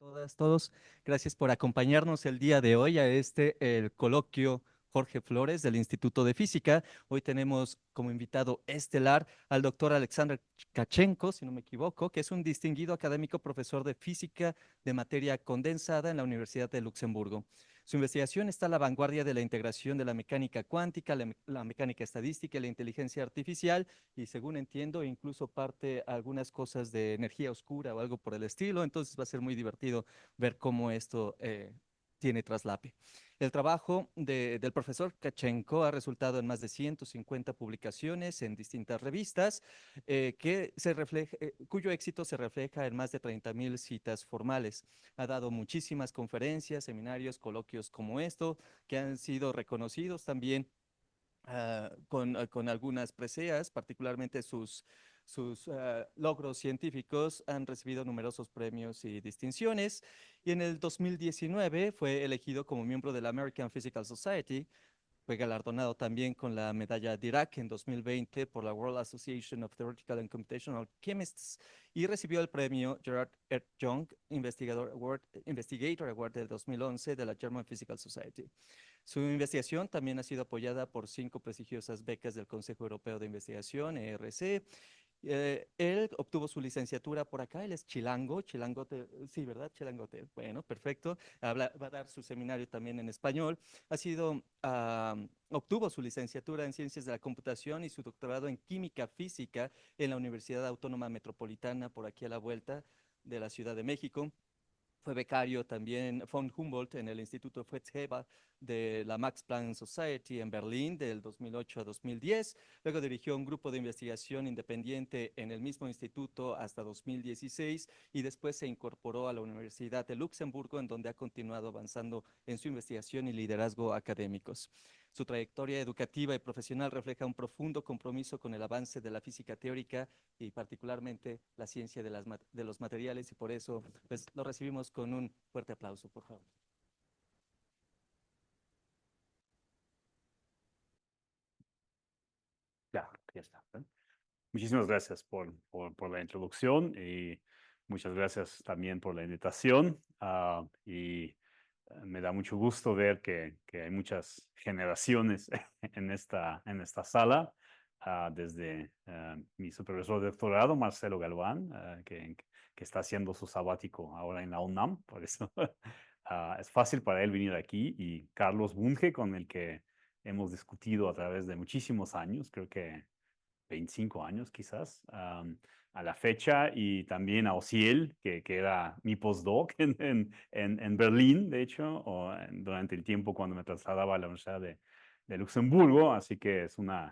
Todas, todos, gracias por acompañarnos el día de hoy a el coloquio Jorge Flores del Instituto de Física. Hoy tenemos como invitado estelar al doctor Alexander Tkachenko, si no me equivoco, que es un distinguido académico profesor de física de materia condensada en la Universidad de Luxemburgo. Su investigación está a la vanguardia de la integración de la mecánica cuántica, la mecánica estadística y la inteligencia artificial, y según entiendo, incluso parte algunas cosas de energía oscura o algo por el estilo. Entonces va a ser muy divertido ver cómo esto tiene traslape. El trabajo del profesor Kachenko ha resultado en más de 150 publicaciones en distintas revistas, cuyo éxito se refleja en más de 30.000 citas formales. Ha dado muchísimas conferencias, seminarios, coloquios como esto, que han sido reconocidos también con algunas preseas, particularmente sus logros científicos han recibido numerosos premios y distinciones. Y en el 2019 fue elegido como miembro de la American Physical Society. Fue galardonado también con la medalla Dirac en 2020 por la World Association of Theoretical and Computational Chemists y recibió el premio Gerard R. Young Investigator Award del 2011 de la German Physical Society. Su investigación también ha sido apoyada por 5 prestigiosas becas del Consejo Europeo de Investigación, ERC. Él obtuvo su licenciatura por acá, él es chilango, chilangote, sí, ¿verdad? Chilangote, bueno, perfecto. Va a dar su seminario también en español. Obtuvo su licenciatura en Ciencias de la Computación y su doctorado en Química Física en la Universidad Autónoma Metropolitana, por aquí a la vuelta de la Ciudad de México. Fue becario también von Humboldt en el Instituto Fritz Haber de la Max Planck Society en Berlín del 2008 a 2010. Luego dirigió un grupo de investigación independiente en el mismo instituto hasta 2016 y después se incorporó a la Universidad de Luxemburgo, en donde ha continuado avanzando en su investigación y liderazgo académicos. Su trayectoria educativa y profesional refleja un profundo compromiso con el avance de la física teórica y particularmente la ciencia de los materiales, y por eso pues, lo recibimos con un fuerte aplauso, por favor. Ya está. Muchísimas gracias por la introducción y muchas gracias también por la invitación. Y me da mucho gusto ver que hay muchas generaciones en esta sala, desde mi supervisor de doctorado, Marcelo Galván, que está haciendo su sabático ahora en la UNAM, por eso es fácil para él venir aquí, y Carlos Bunge, con el que hemos discutido a través de muchísimos años, creo que 25 años quizás, a la fecha, y también a Ociel, que era mi postdoc en Berlín, de hecho, durante el tiempo cuando me trasladaba a la Universidad de Luxemburgo, así que es me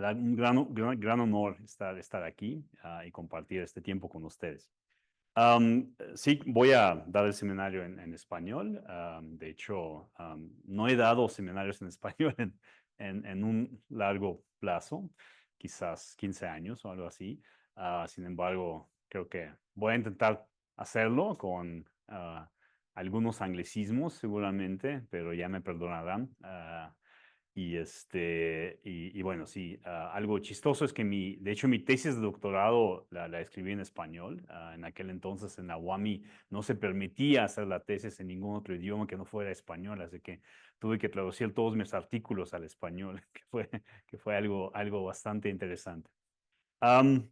da un gran honor estar aquí y compartir este tiempo con ustedes. Sí, voy a dar el seminario en español. De hecho, no he dado seminarios en español en un largo plazo, quizás 15 años o algo así. Sin embargo, creo que voy a intentar hacerlo con algunos anglicismos seguramente, pero ya me perdonarán. Y bueno, sí, algo chistoso es que de hecho, mi tesis de doctorado la escribí en español. En aquel entonces en la UAMI no se permitía hacer la tesis en ningún otro idioma que no fuera español, así que tuve que traducir todos mis artículos al español, que fue algo bastante interesante. Am,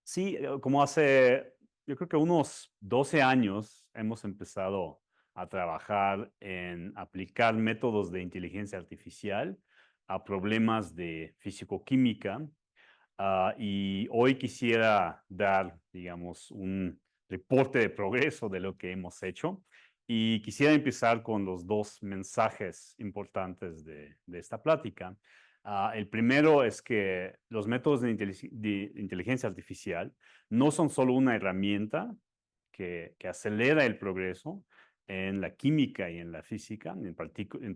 sí, como yo creo que unos 12 años hemos empezado a trabajar en aplicar métodos de inteligencia artificial a problemas de fisicoquímica. Y hoy quisiera dar, digamos, un reporte de progreso de lo que hemos hecho. Y quisiera empezar con los dos mensajes importantes de esta plática. El primero es que los métodos de inteligencia artificial no son solo una herramienta que acelera el progreso en la química y en la física,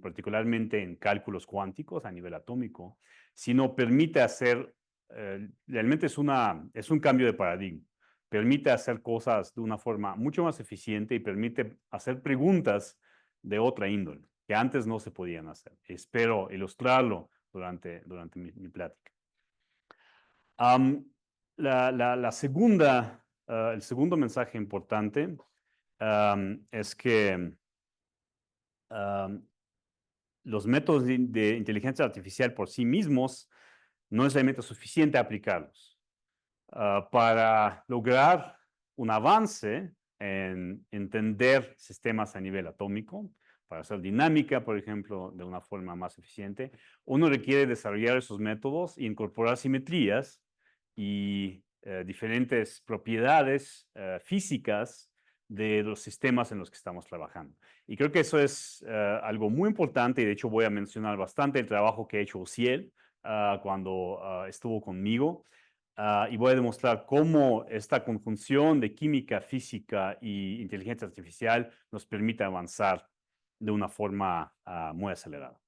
particularmente en cálculos cuánticos a nivel atómico, sino permite hacer, realmente es un cambio de paradigma. Permite hacer cosas de una forma mucho más eficiente y permite hacer preguntas de otra índole que antes no se podían hacer. Espero ilustrarlo durante mi plática. Um, la segunda el segundo mensaje importante es que um, los métodos de inteligencia artificial por sí mismos no es realmente suficiente aplicarlos. Para lograr un avance en entender sistemas a nivel atómico, para hacer dinámica, por ejemplo, de una forma más eficiente, uno requiere desarrollar esos métodos e incorporar simetrías y diferentes propiedades físicas de los sistemas en los que estamos trabajando. Y creo que eso es algo muy importante y de hecho voy a mencionar bastante el trabajo que ha hecho Ociel cuando estuvo conmigo. Y voy a demostrar cómo esta conjunción de química, física y inteligencia artificial nos permite avanzar de una forma muy acelerada.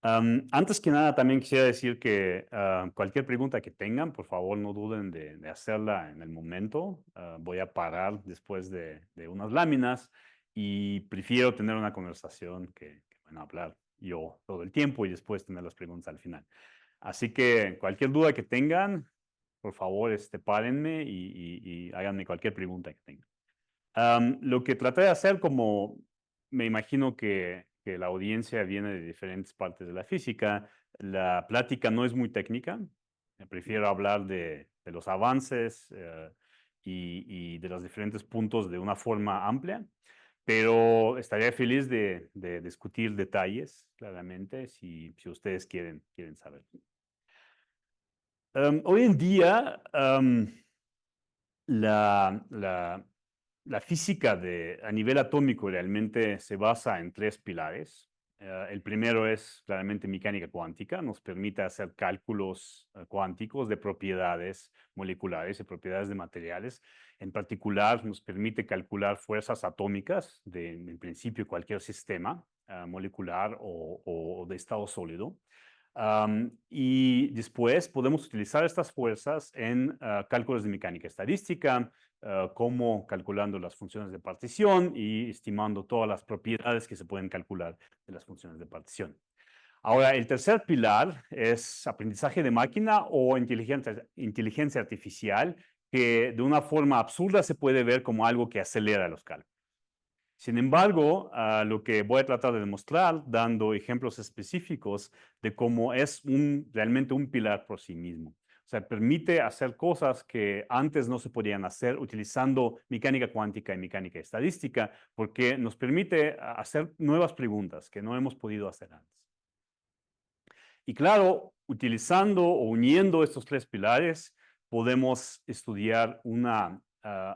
Antes que nada, también quisiera decir que cualquier pregunta que tengan, por favor, no duden de hacerla en el momento. Voy a parar después de unas láminas y prefiero tener una conversación que bueno, hablar yo todo el tiempo y después tener las preguntas al final. Así que cualquier duda que tengan, por favor, párenme y háganme cualquier pregunta que tengan. Lo que traté de hacer, como me imagino que la audiencia viene de diferentes partes de la física, la plática no es muy técnica. Prefiero hablar de los avances y de los diferentes puntos de una forma amplia, pero estaría feliz de discutir detalles, claramente, si ustedes quieren saber. Hoy en día, la, la, la física a nivel atómico realmente se basa en tres pilares. El primero es claramente mecánica cuántica, nos permite hacer cálculos cuánticos de propiedades moleculares y propiedades de materiales. En particular, nos permite calcular fuerzas atómicas en principio, cualquier sistema molecular o de estado sólido. Y después podemos utilizar estas fuerzas en cálculos de mecánica estadística, como calculando las funciones de partición y estimando todas las propiedades que se pueden calcular de las funciones de partición. Ahora, el tercer pilar es aprendizaje de máquina o inteligencia artificial, que de una forma absurda se puede ver como algo que acelera los cálculos. Sin embargo, lo que voy a tratar de demostrar, dando ejemplos específicos de cómo es realmente un pilar por sí mismo. O sea, permite hacer cosas que antes no se podían hacer utilizando mecánica cuántica y mecánica estadística, porque nos permite hacer nuevas preguntas que no hemos podido hacer antes. Y claro, utilizando o uniendo estos tres pilares, podemos estudiar una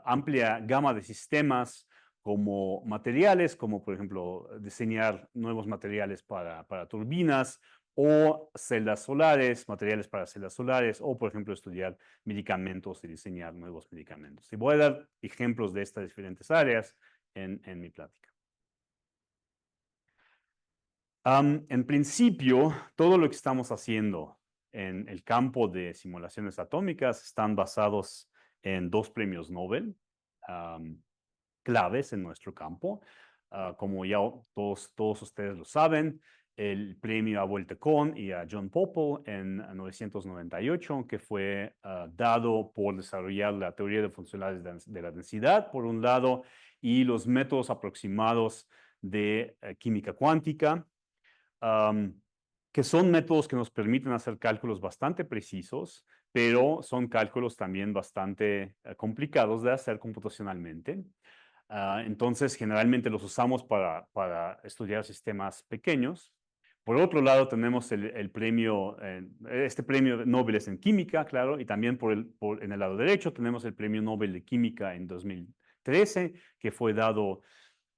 amplia gama de sistemas como materiales, como por ejemplo diseñar nuevos materiales para turbinas o celdas solares, materiales para celdas solares, o por ejemplo estudiar medicamentos y diseñar nuevos medicamentos. Y voy a dar ejemplos de estas diferentes áreas en mi plática. En principio, todo lo que estamos haciendo en el campo de simulaciones atómicas están basados en dos premios Nobel claves en nuestro campo. Como ya todos ustedes lo saben, el premio a Volta-Kohn y a John Pople en 1998, que fue dado por desarrollar la teoría de funcionalidades de la densidad, por un lado, y los métodos aproximados de química cuántica, que son métodos que nos permiten hacer cálculos bastante precisos, pero son cálculos también bastante complicados de hacer computacionalmente. Entonces, generalmente los usamos para estudiar sistemas pequeños. Por otro lado, tenemos el premio, este premio Nobel es en química, claro, y también en el lado derecho tenemos el premio Nobel de química en 2013, que fue dado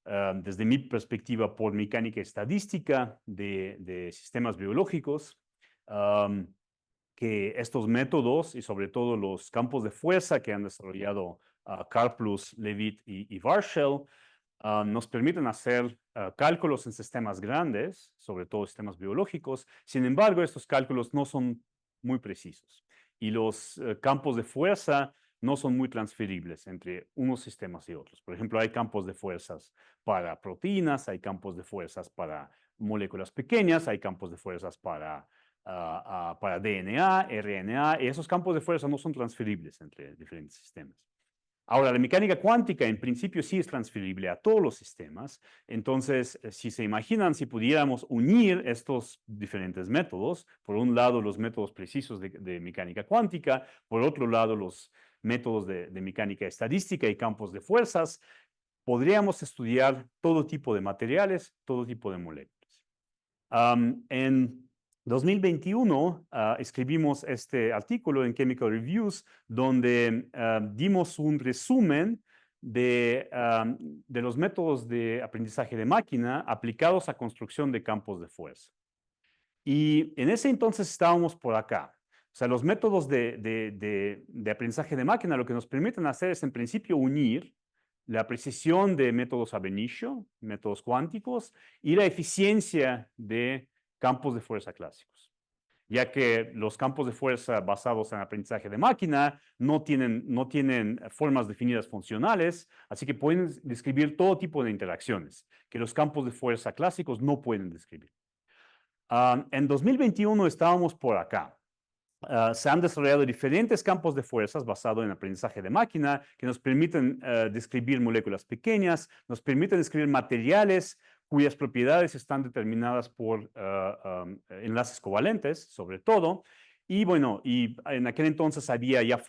desde mi perspectiva por mecánica estadística de sistemas biológicos, que estos métodos y sobre todo los campos de fuerza que han desarrollado Karplus, Leavitt y Warshall nos permiten hacer cálculos en sistemas grandes, sobre todo sistemas biológicos. Sin embargo, estos cálculos no son muy precisos y los campos de fuerza no son muy transferibles entre unos sistemas y otros. Por ejemplo, hay campos de fuerzas para proteínas, hay campos de fuerzas para moléculas pequeñas, hay campos de fuerzas para para DNA, RNA, y esos campos de fuerza no son transferibles entre diferentes sistemas. Ahora, la mecánica cuántica en principio sí es transferible a todos los sistemas. Entonces, si se imaginan, si pudiéramos unir estos diferentes métodos, por un lado los métodos precisos de mecánica cuántica, por otro lado los métodos de mecánica estadística y campos de fuerzas, podríamos estudiar todo tipo de materiales, todo tipo de moléculas. En 2021 escribimos este artículo en Chemical Reviews donde dimos un resumen de los métodos de aprendizaje de máquina aplicados a construcción de campos de fuerza. Y en ese entonces estábamos por acá. O sea, los métodos de aprendizaje de máquina lo que nos permiten hacer es en principio unir la precisión de métodos ab initio, métodos cuánticos, y la eficiencia de campos de fuerza clásicos, ya que los campos de fuerza basados en aprendizaje de máquina no tienen formas definidas funcionales, así que pueden describir todo tipo de interacciones que los campos de fuerza clásicos no pueden describir. En 2021 estábamos por acá. Se han desarrollado diferentes campos de fuerzas basados en aprendizaje de máquina que nos permiten describir moléculas pequeñas, nos permiten describir materiales cuyas propiedades están determinadas por enlaces covalentes, sobre todo. Y bueno, y en aquel entonces había ya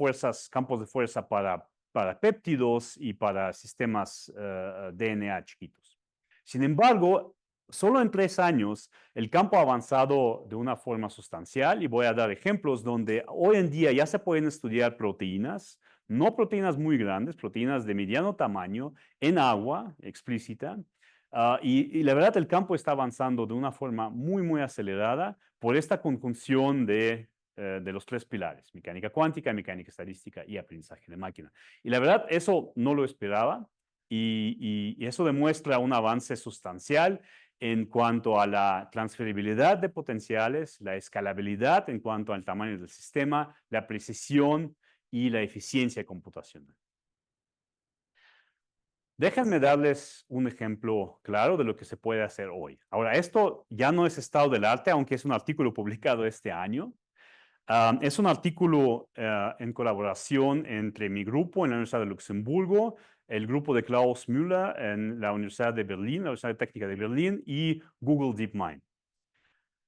campos de fuerza para péptidos y para sistemas DNA chiquitos. Sin embargo, solo en 3 años el campo ha avanzado de una forma sustancial y voy a dar ejemplos donde hoy en día ya se pueden estudiar proteínas, no proteínas muy grandes, proteínas de mediano tamaño en agua explícita. Y la verdad el campo está avanzando de una forma muy, muy acelerada por esta conjunción de los 3 pilares, mecánica cuántica, mecánica estadística y aprendizaje de máquina. Y la verdad eso no lo esperaba y eso demuestra un avance sustancial en cuanto a la transferibilidad de potenciales, la escalabilidad en cuanto al tamaño del sistema, la precisión y la eficiencia computacional. Déjenme darles un ejemplo claro de lo que se puede hacer hoy. Ahora, esto ya no es estado del arte, aunque es un artículo publicado este año. Es un artículo en colaboración entre mi grupo en la Universidad de Luxemburgo, el grupo de Klaus Müller en la Universidad de Berlín, la Universidad Técnica de Berlín y Google DeepMind.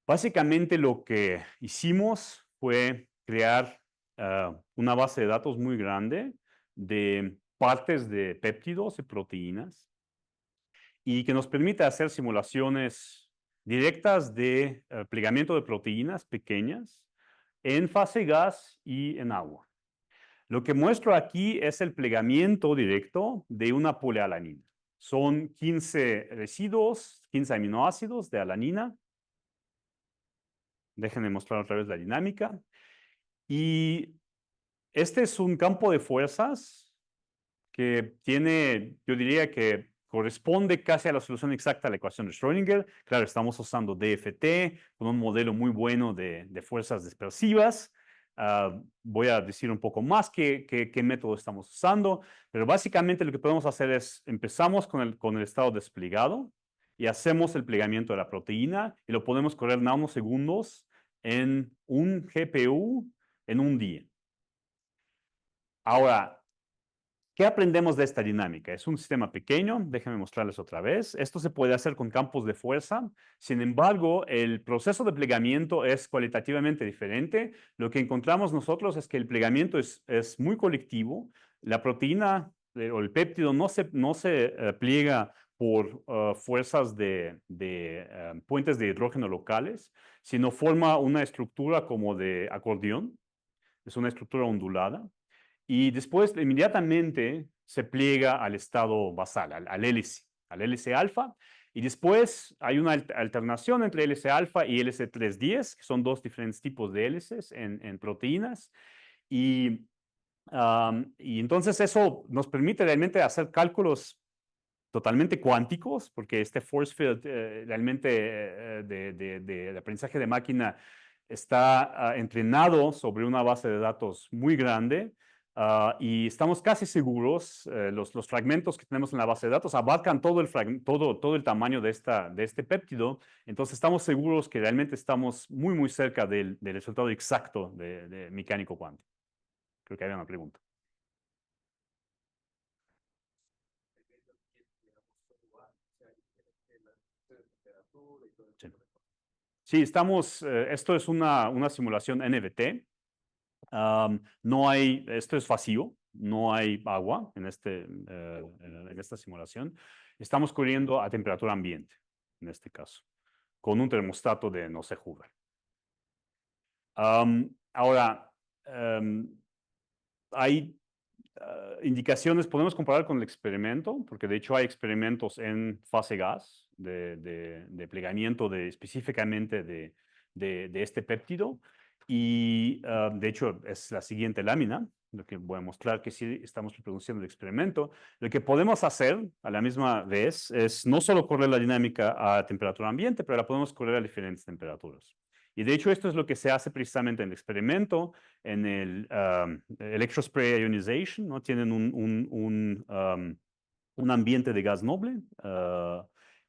Básicamente lo que hicimos fue crear una base de datos muy grande de partes de péptidos y proteínas y que nos permite hacer simulaciones directas de plegamiento de proteínas pequeñas en fase gas y en agua. Lo que muestro aquí es el plegamiento directo de una polialanina. Son 15 residuos, 15 aminoácidos de alanina. Déjenme mostrar otra vez la dinámica. Y este es un campo de fuerzas que tiene, yo diría que corresponde casi a la solución exacta a la ecuación de Schrödinger. Claro, estamos usando DFT con un modelo muy bueno de fuerzas dispersivas. Voy a decir un poco más qué método estamos usando, pero básicamente lo que podemos hacer es, empezamos con el estado desplegado y hacemos el plegamiento de la proteína y lo podemos correr nanosegundos en un GPU en un día. Ahora, ¿qué aprendemos de esta dinámica? Es un sistema pequeño, déjenme mostrarles otra vez. Esto se puede hacer con campos de fuerza. Sin embargo, el proceso de plegamiento es cualitativamente diferente. Lo que encontramos nosotros es que el plegamiento es muy colectivo. La proteína o el péptido no se pliega por fuerzas de puentes de hidrógeno locales, sino forma una estructura como de acordeón. Es una estructura ondulada. Y después inmediatamente se pliega al estado basal, al hélice alfa. Y después hay una alternación entre hélice alfa y hélice 310, que son 2 diferentes tipos de hélices en proteínas. Y entonces eso nos permite realmente hacer cálculos totalmente cuánticos, porque este force field realmente de aprendizaje de máquina está entrenado sobre una base de datos muy grande Y estamos casi seguros, los fragmentos que tenemos en la base de datos abarcan todo todo el tamaño de este péptido, entonces estamos seguros que realmente estamos muy, muy cerca del resultado exacto de mecánico cuántico. Creo que había una pregunta. Sí, sí estamos, esto es una simulación NVT. No hay, esto es vacío, no hay agua en esta simulación. Estamos corriendo a temperatura ambiente, en este caso, con un termostato de no sé Hoover. Ahora, hay indicaciones, podemos comparar con el experimento, porque de hecho hay experimentos en fase gas de plegamiento específicamente de este péptido. Y de hecho es la siguiente lámina, lo que voy a mostrar que sí estamos reproduciendo el experimento. Lo que podemos hacer a la misma vez es no solo correr la dinámica a temperatura ambiente, pero la podemos correr a diferentes temperaturas. Y de hecho esto es lo que se hace precisamente en el experimento, en el electrospray ionization, ¿no? Tienen un ambiente de gas noble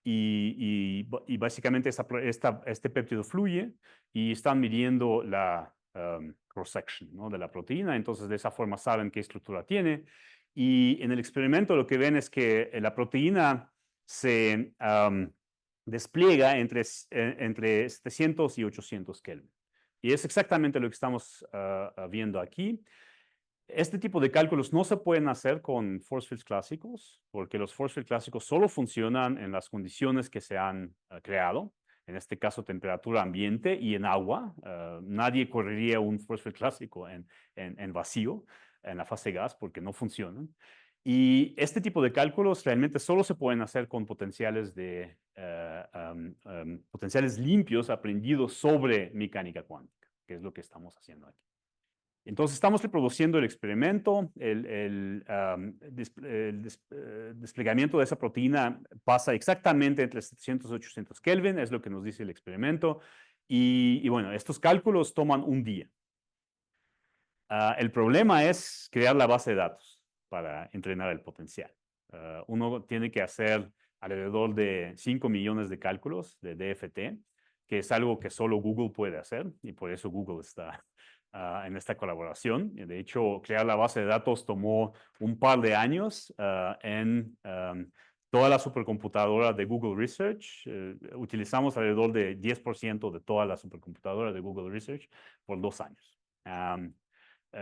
y básicamente este péptido fluye y están midiendo la cross-section, ¿no? De la proteína, entonces de esa forma saben qué estructura tiene. Y en el experimento lo que ven es que la proteína se despliega entre 700 y 800 Kelvin. Y es exactamente lo que estamos viendo aquí. Este tipo de cálculos no se pueden hacer con force fields clásicos, porque los force fields clásicos solo funcionan en las condiciones que se han creado, en este caso temperatura ambiente y en agua. Nadie correría un force field clásico en vacío, en la fase gas, porque no funcionan. Y este tipo de cálculos realmente solo se pueden hacer con potenciales potenciales limpios aprendidos sobre mecánica cuántica, que es lo que estamos haciendo aquí. Entonces estamos reproduciendo el experimento, el desplegamiento de esa proteína pasa exactamente entre 700 y 800 Kelvin, es lo que nos dice el experimento. Y bueno, estos cálculos toman un día. El problema es crear la base de datos para entrenar el potencial. Uno tiene que hacer alrededor de 5 millones de cálculos de DFT, que es algo que solo Google puede hacer y por eso Google está en esta colaboración. De hecho, crear la base de datos tomó un par de años en toda la supercomputadora de Google Research. Utilizamos alrededor de 10% de toda la supercomputadora de Google Research por 2 años.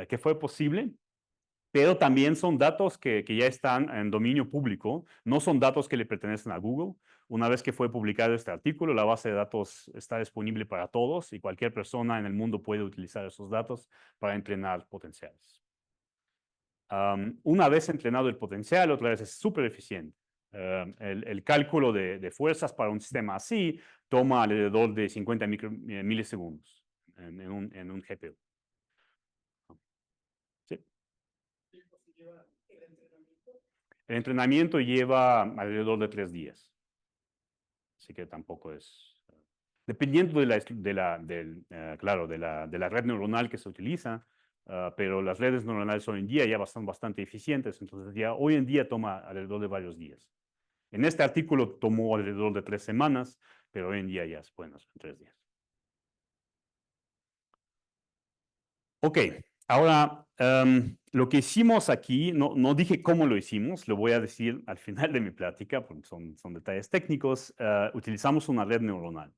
Que fue posible, pero también son datos que ya están en dominio público, no son datos que le pertenecen a Google. Una vez que fue publicado este artículo, la base de datos está disponible para todos y cualquier persona en el mundo puede utilizar esos datos para entrenar potenciales. Una vez entrenado el potencial, otra vez es súper eficiente. El cálculo de fuerzas para un sistema así toma alrededor de 50 milisegundos en un GPU. Sí. El entrenamiento lleva alrededor de 3 días. Así que tampoco es... Dependiendo claro, de la red neuronal que se utiliza, pero las redes neuronales hoy en día ya son bastante eficientes, entonces ya hoy en día toma alrededor de varios días. En este artículo tomó alrededor de 3 semanas, pero hoy en día ya se pueden hacer en 3 días. Ok, ahora lo que hicimos aquí, no dije cómo lo hicimos, lo voy a decir al final de mi plática, porque son detalles técnicos. Utilizamos una red neuronal.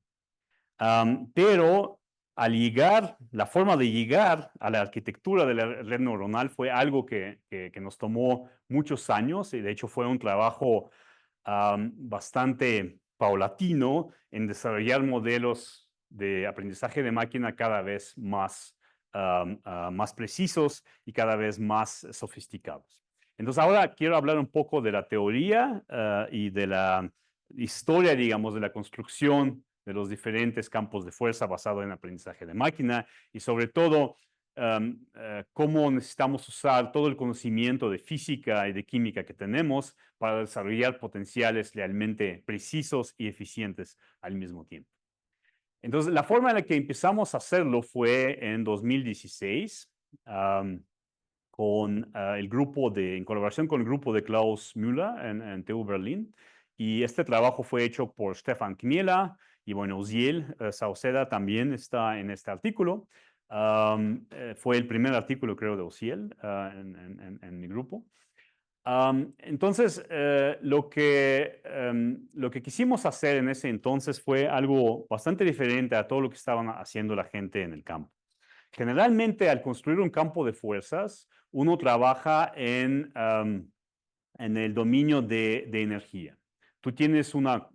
Pero la forma de llegar a la arquitectura de la red neuronal fue algo que nos tomó muchos años y de hecho fue un trabajo bastante paulatino en desarrollar modelos de aprendizaje de máquina cada vez más precisos y cada vez más sofisticados. Entonces ahora quiero hablar un poco de la teoría y de la historia, digamos, de la construcción de los diferentes campos de fuerza basado en aprendizaje de máquina y sobre todo cómo necesitamos usar todo el conocimiento de física y de química que tenemos para desarrollar potenciales realmente precisos y eficientes al mismo tiempo. Entonces, la forma en la que empezamos a hacerlo fue en 2016, en colaboración con el grupo de Klaus Müller en TU Berlín. Y este trabajo fue hecho por Stefan Kmiela y bueno, Uziel Sauceda también está en este artículo. Fue el primer artículo, creo, de Uziel en mi grupo. Entonces, lo que quisimos hacer en ese entonces fue algo bastante diferente a todo lo que estaban haciendo la gente en el campo. Generalmente, al construir un campo de fuerzas, uno trabaja en el dominio de energía. Tú tienes una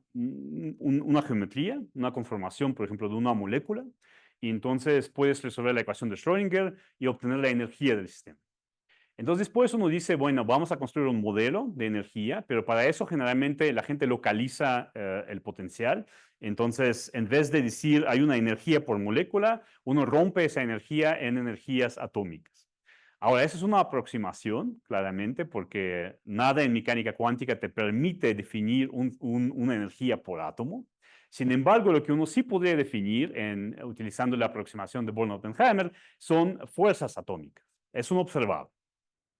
geometría, una conformación, por ejemplo, de una molécula, y entonces puedes resolver la ecuación de Schrödinger y obtener la energía del sistema. Entonces, después uno dice, bueno, vamos a construir un modelo de energía, pero para eso generalmente la gente localiza el potencial. Entonces, en vez de decir hay una energía por molécula, uno rompe esa energía en energías atómicas. Ahora, esa es una aproximación, claramente, porque nada en mecánica cuántica te permite definir una energía por átomo. Sin embargo, lo que uno sí podría definir utilizando la aproximación de Born-Oppenheimer son fuerzas atómicas. Es un observable.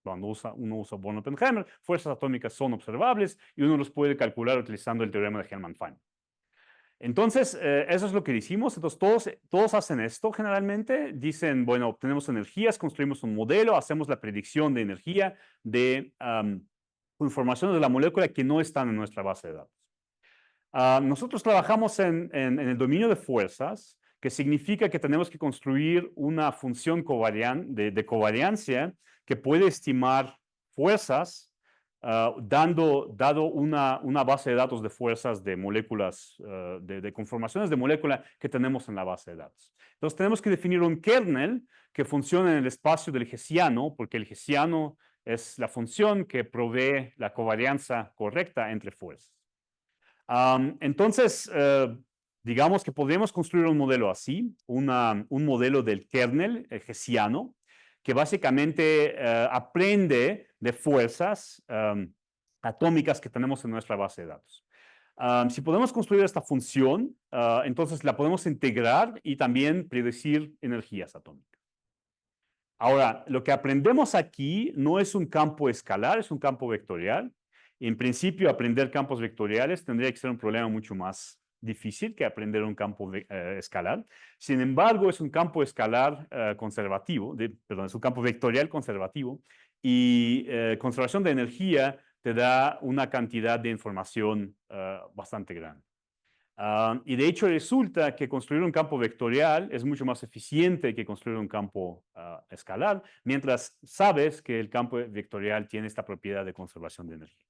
Cuando uno usa Born-Oppenheimer, fuerzas atómicas son observables y uno los puede calcular utilizando el teorema de Hermann-Feynman. Entonces, eso es lo que hicimos. Entonces, todos hacen esto generalmente. Dicen, bueno, obtenemos energías, construimos un modelo, hacemos la predicción de energía de informaciones de la molécula que no están en nuestra base de datos. Nosotros trabajamos en el dominio de fuerzas, que significa que tenemos que construir una función de covariancia que puede estimar fuerzas, dado una base de datos de fuerzas de moléculas, de conformaciones de molécula que tenemos en la base de datos. Entonces tenemos que definir un kernel que funcione en el espacio del hessiano, porque el hessiano es la función que provee la covarianza correcta entre fuerzas. Entonces, digamos que podríamos construir un modelo así, un modelo del kernel hessiano, que básicamente aprende de fuerzas atómicas que tenemos en nuestra base de datos. Si podemos construir esta función, entonces la podemos integrar y también predecir energías atómicas. Ahora, lo que aprendemos aquí no es un campo escalar, es un campo vectorial. En principio, aprender campos vectoriales tendría que ser un problema mucho más difícil que aprender un campo escalar. Sin embargo, es un campo escalar conservativo, perdón, es un campo vectorial conservativo y conservación de energía te da una cantidad de información bastante grande. Y de hecho resulta que construir un campo vectorial es mucho más eficiente que construir un campo escalar, mientras sabes que el campo vectorial tiene esta propiedad de conservación de energía.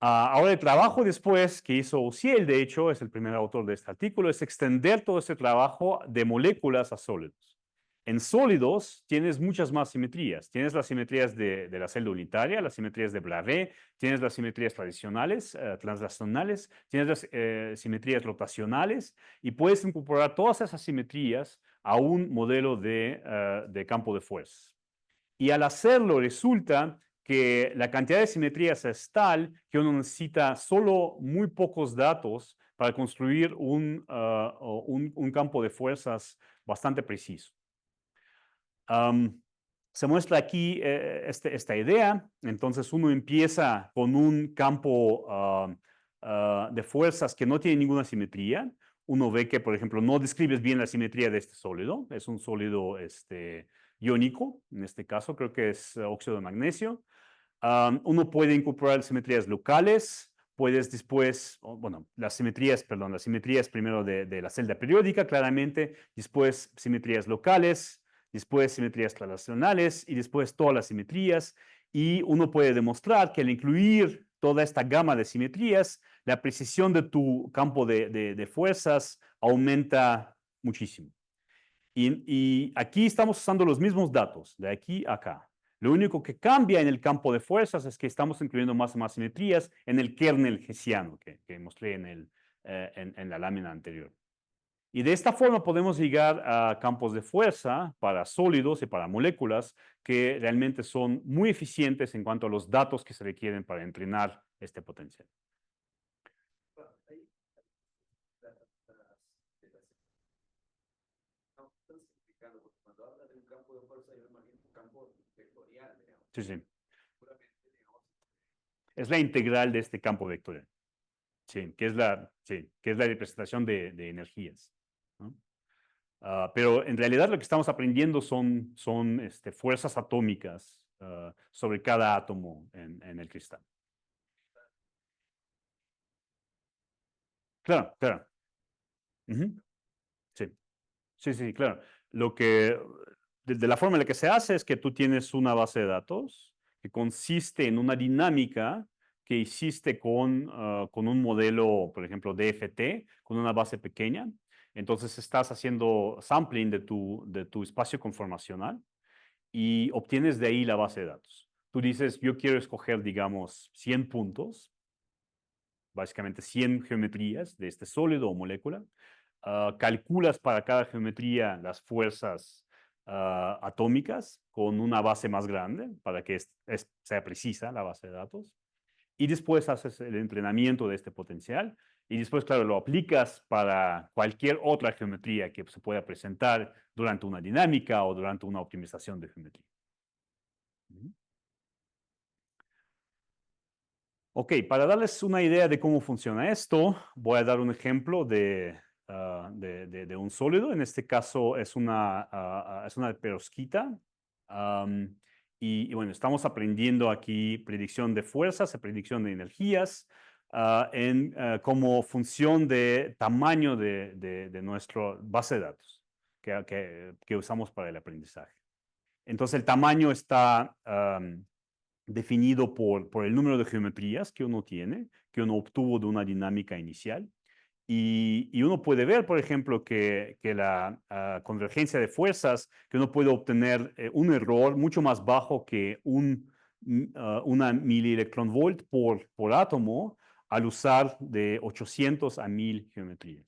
Ahora el trabajo después que hizo Uziel, de hecho, es el primer autor de este artículo, es extender todo este trabajo de moléculas a sólidos. En sólidos tienes muchas más simetrías. Tienes las simetrías de la celda unitaria, las simetrías de Bravais, tienes las simetrías tradicionales, translacionales, tienes las simetrías rotacionales y puedes incorporar todas esas simetrías a un modelo de campo de fuerzas. Y al hacerlo resulta que la cantidad de simetrías es tal que uno necesita solo muy pocos datos para construir un campo de fuerzas bastante preciso. Se muestra aquí esta idea. Entonces uno empieza con un campo de fuerzas que no tiene ninguna simetría. Uno ve que, por ejemplo, no describes bien la simetría de este sólido. Es un sólido iónico, en este caso creo que es óxido de magnesio. Uno puede incorporar simetrías locales. Puedes después, bueno, las simetrías primero de la celda periódica, claramente. Después simetrías locales. Después simetrías translacionales y después todas las simetrías. Y uno puede demostrar que al incluir toda esta gama de simetrías, la precisión de tu campo de fuerzas aumenta muchísimo. Y aquí estamos usando los mismos datos, de aquí a acá. Lo único que cambia en el campo de fuerzas es que estamos incluyendo más y más simetrías en el kernel hessiano que mostré en la lámina anterior. Y de esta forma podemos llegar a campos de fuerza para sólidos y para moléculas que realmente son muy eficientes en cuanto a los datos que se requieren para entrenar este potencial. Sí, sí. Es la integral de este campo vectorial. Sí, que es la representación de energías, ¿no? Pero en realidad lo que estamos aprendiendo son fuerzas atómicas sobre cada átomo en el cristal. Claro, claro. Ujú. Sí, sí, sí, claro. De la forma en la que se hace es que tú tienes una base de datos que consiste en una dinámica que hiciste con un modelo, por ejemplo, DFT, con una base pequeña. Entonces estás haciendo sampling de tu espacio conformacional y obtienes de ahí la base de datos. Tú dices, yo quiero escoger, digamos, 100 puntos, básicamente 100 geometrías de este sólido o molécula. Calculas para cada geometría las fuerzas atómicas con una base más grande para que sea precisa la base de datos. Y después haces el entrenamiento de este potencial. Y después, claro, lo aplicas para cualquier otra geometría que se pueda presentar durante una dinámica o durante una optimización de geometría. Ok, para darles una idea de cómo funciona esto, voy a dar un ejemplo de un sólido. En este caso es una perovskita. Am, bueno, estamos aprendiendo aquí predicción de fuerzas, predicción de energías, como función de tamaño de nuestra base de datos que usamos para el aprendizaje. Entonces, el tamaño está definido por el número de geometrías que uno tiene, que uno obtuvo de una dinámica inicial. Y uno puede ver, por ejemplo, que la convergencia de fuerzas, que uno puede obtener un error mucho más bajo que una milielectronvolt por átomo al usar de 800 a 1000 geometrías,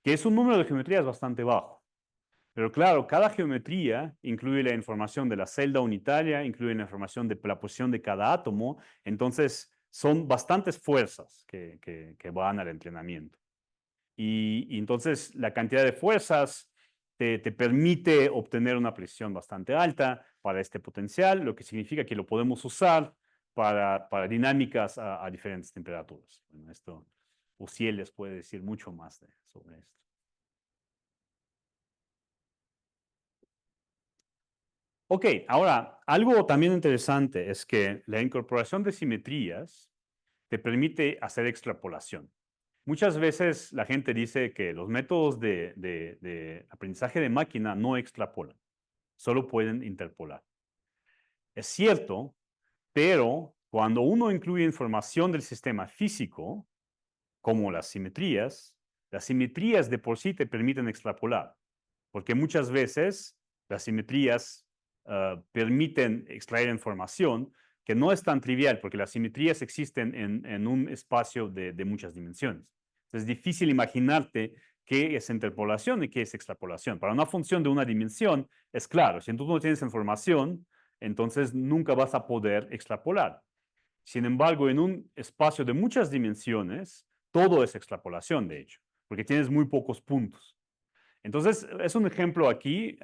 que es un número de geometrías bastante bajo. Pero claro, cada geometría incluye la información de la celda unitaria, incluye la información de la posición de cada átomo, entonces son bastantes fuerzas que van al entrenamiento. Y entonces la cantidad de fuerzas te permite obtener una precisión bastante alta para este potencial, lo que significa que lo podemos usar para dinámicas a diferentes temperaturas. Bueno, esto Uciel les puede decir mucho más sobre esto. Ok, ahora, algo también interesante es que la incorporación de simetrías te permite hacer extrapolación. Muchas veces la gente dice que los métodos de aprendizaje de máquina no extrapolan, solo pueden interpolar. Es cierto, pero cuando uno incluye información del sistema físico, como las simetrías de por sí te permiten extrapolar, porque muchas veces las simetrías permiten extraer información que no es tan trivial, porque las simetrías existen en un espacio de muchas dimensiones. Es difícil imaginarte qué es interpolación y qué es extrapolación. Para una función de una dimensión, es claro, si tú no tienes información, entonces nunca vas a poder extrapolar. Sin embargo, en un espacio de muchas dimensiones, todo es extrapolación, de hecho, porque tienes muy pocos puntos. Entonces, es un ejemplo aquí.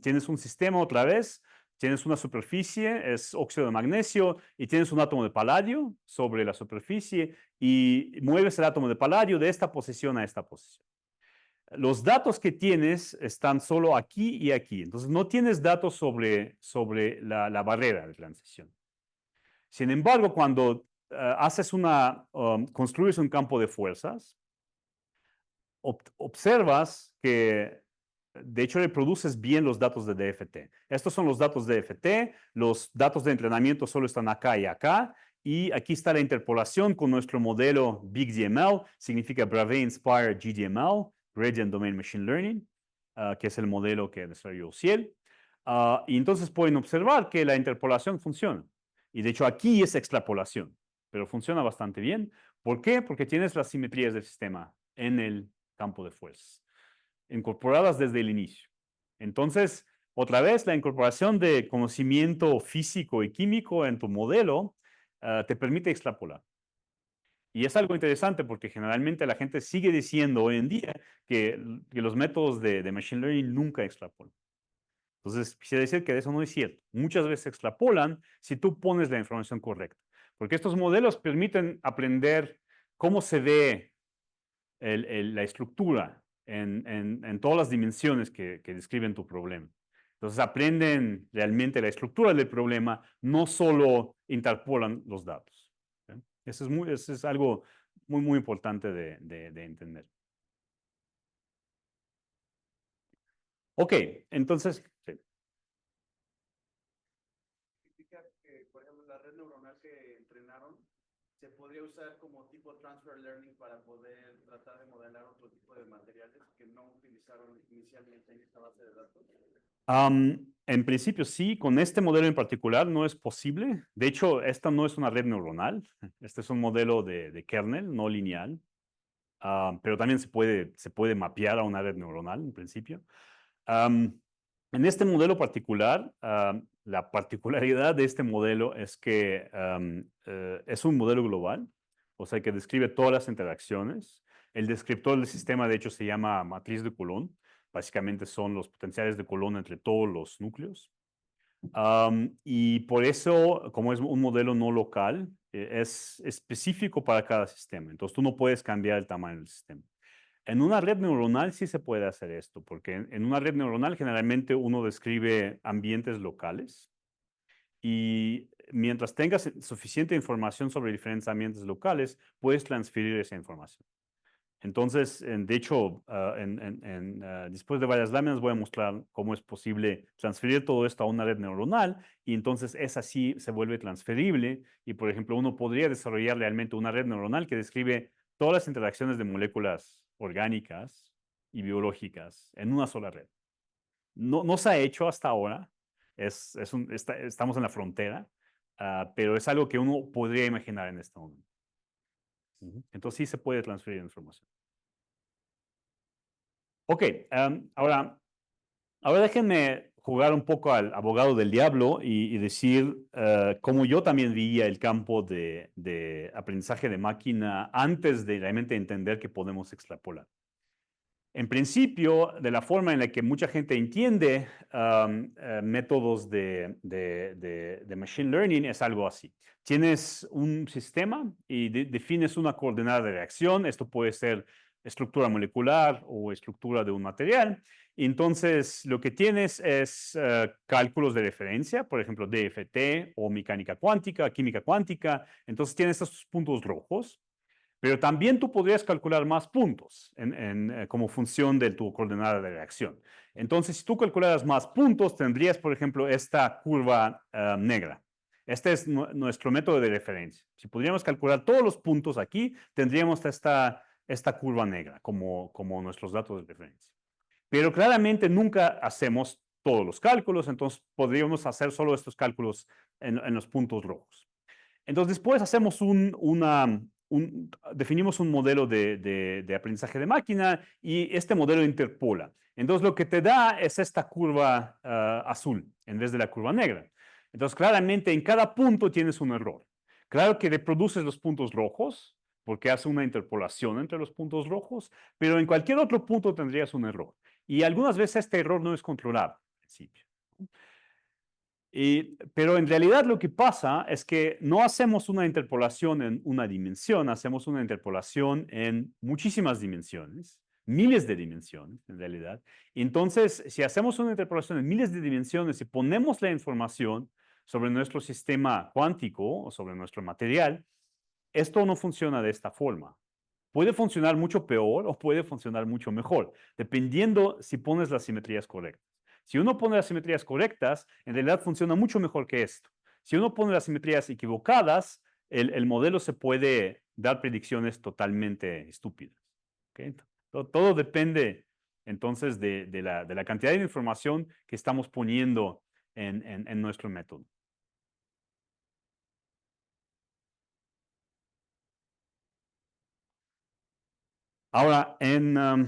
Tienes un sistema otra vez, tienes una superficie, es óxido de magnesio, y tienes un átomo de paladio sobre la superficie y mueves el átomo de paladio de esta posición a esta posición. Los datos que tienes están solo aquí y aquí. Entonces, no tienes datos sobre la barrera de transición. Sin embargo, cuando construyes un campo de fuerzas, observas que de hecho reproduces bien los datos de DFT. Estos son los datos de DFT, los datos de entrenamiento solo están acá y aquí está la interpolación con nuestro modelo BigDML, significa Bravais Inspired GDML, Gradient Domain Machine Learning, que es el modelo que desarrolló Ciel. Y entonces pueden observar que la interpolación funciona. Y de hecho aquí es extrapolación, pero funciona bastante bien. ¿Por qué? Porque tienes las simetrías del sistema en el campo de fuerzas, incorporadas desde el inicio. Entonces, otra vez, la incorporación de conocimiento físico y químico en tu modelo te permite extrapolar. Y es algo interesante porque generalmente la gente sigue diciendo hoy en día que los métodos de Machine Learning nunca extrapolan. Entonces, quisiera decir que eso no es cierto. Muchas veces extrapolan si tú pones la información correcta. Porque estos modelos permiten aprender cómo se ve la estructura en todas las dimensiones que describen tu problema. Entonces aprenden realmente la estructura del problema, no solo interpolan los datos. ¿Sí? Eso es algo muy, muy importante de entender. Ok, entonces, sí. Significa que, por ejemplo, la red neuronal que entrenaron se podría usar como tipo transfer learning para poder tratar de modelar otro tipo de materiales que no utilizaron inicialmente en esta base de datos. En principio sí, con este modelo en particular no es posible. De hecho, esta no es una red neuronal. Este es un modelo de kernel no lineal, pero también se puede mapear a una red neuronal en principio. Um, en este modelo particular, la particularidad de este modelo es que es un modelo global, o sea que describe todas las interacciones. El descriptor del sistema, de hecho, se llama matriz de Coulomb. Básicamente son los potenciales de Coulomb entre todos los núcleos. Y por eso, como es un modelo no local, es específico para cada sistema. Entonces, tú no puedes cambiar el tamaño del sistema. En una red neuronal sí se puede hacer esto, porque en una red neuronal generalmente uno describe ambientes locales y mientras tengas suficiente información sobre diferentes ambientes locales, puedes transferir esa información. Entonces, de hecho, después de varias láminas voy a mostrar cómo es posible transferir todo esto a una red neuronal y entonces esa sí se vuelve transferible y, por ejemplo, uno podría desarrollar realmente una red neuronal que describe todas las interacciones de moléculas orgánicas y biológicas en una sola red. No, no se ha hecho hasta ahora, estamos en la frontera, pero es algo que uno podría imaginar en este momento. Entonces sí se puede transferir información. Ok, ahora déjenme jugar un poco al abogado del diablo y decir cómo yo también veía el campo de aprendizaje de máquina antes de realmente entender que podemos extrapolar. En principio, de la forma en la que mucha gente entiende métodos de machine learning es algo así. Tienes un sistema y defines una coordenada de reacción. Esto puede ser estructura molecular o estructura de un material. Y entonces, lo que tienes es cálculos de referencia, por ejemplo, DFT o mecánica cuántica, química cuántica. Entonces, tienes estos puntos rojos. Pero también tú podrías calcular más puntos como función de tu coordenada de reacción. Entonces, si tú calcularas más puntos, tendrías, por ejemplo, esta curva negra. Este es nuestro método de referencia. Si pudiéramos calcular todos los puntos aquí, tendríamos esta curva negra como nuestros datos de referencia. Pero claramente nunca hacemos todos los cálculos, entonces podríamos hacer solo estos cálculos en los puntos rojos. Entonces, después hacemos definimos un modelo de aprendizaje de máquina y este modelo interpola. Entonces, lo que te da es esta curva azul en vez de la curva negra. Entonces, claramente en cada punto tienes un error. Claro que reproduces los puntos rojos porque hace una interpolación entre los puntos rojos, pero en cualquier otro punto tendrías un error. Y algunas veces este error no es controlado al principio. Pero en realidad lo que pasa es que no hacemos una interpolación en una dimensión, hacemos una interpolación en muchísimas dimensiones, miles de dimensiones en realidad. Entonces, si hacemos una interpolación en miles de dimensiones y ponemos la información sobre nuestro sistema cuántico o sobre nuestro material, esto no funciona de esta forma. Puede funcionar mucho peor o puede funcionar mucho mejor, dependiendo si pones las simetrías correctas. Si uno pone las simetrías correctas, en realidad funciona mucho mejor que esto. Si uno pone las simetrías equivocadas, el modelo se puede dar predicciones totalmente estúpidas. ¿Okay? Todo depende entonces de la cantidad de información que estamos poniendo en nuestro método. Ahora, regresando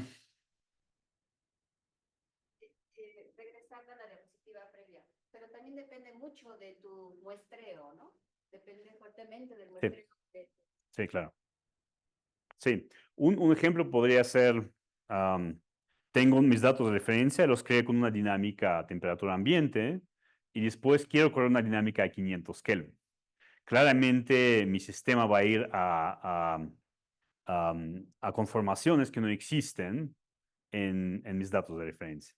a la diapositiva previa, pero también depende mucho de tu muestreo, ¿no? Depende fuertemente del sí, muestreo. sí, claro. Sí, un ejemplo podría ser, tengo mis datos de referencia, los creé con una dinámica a temperatura ambiente y después quiero correr una dinámica a 500 Kelvin. Claramente mi sistema va a ir a conformaciones que no existen en mis datos de referencia.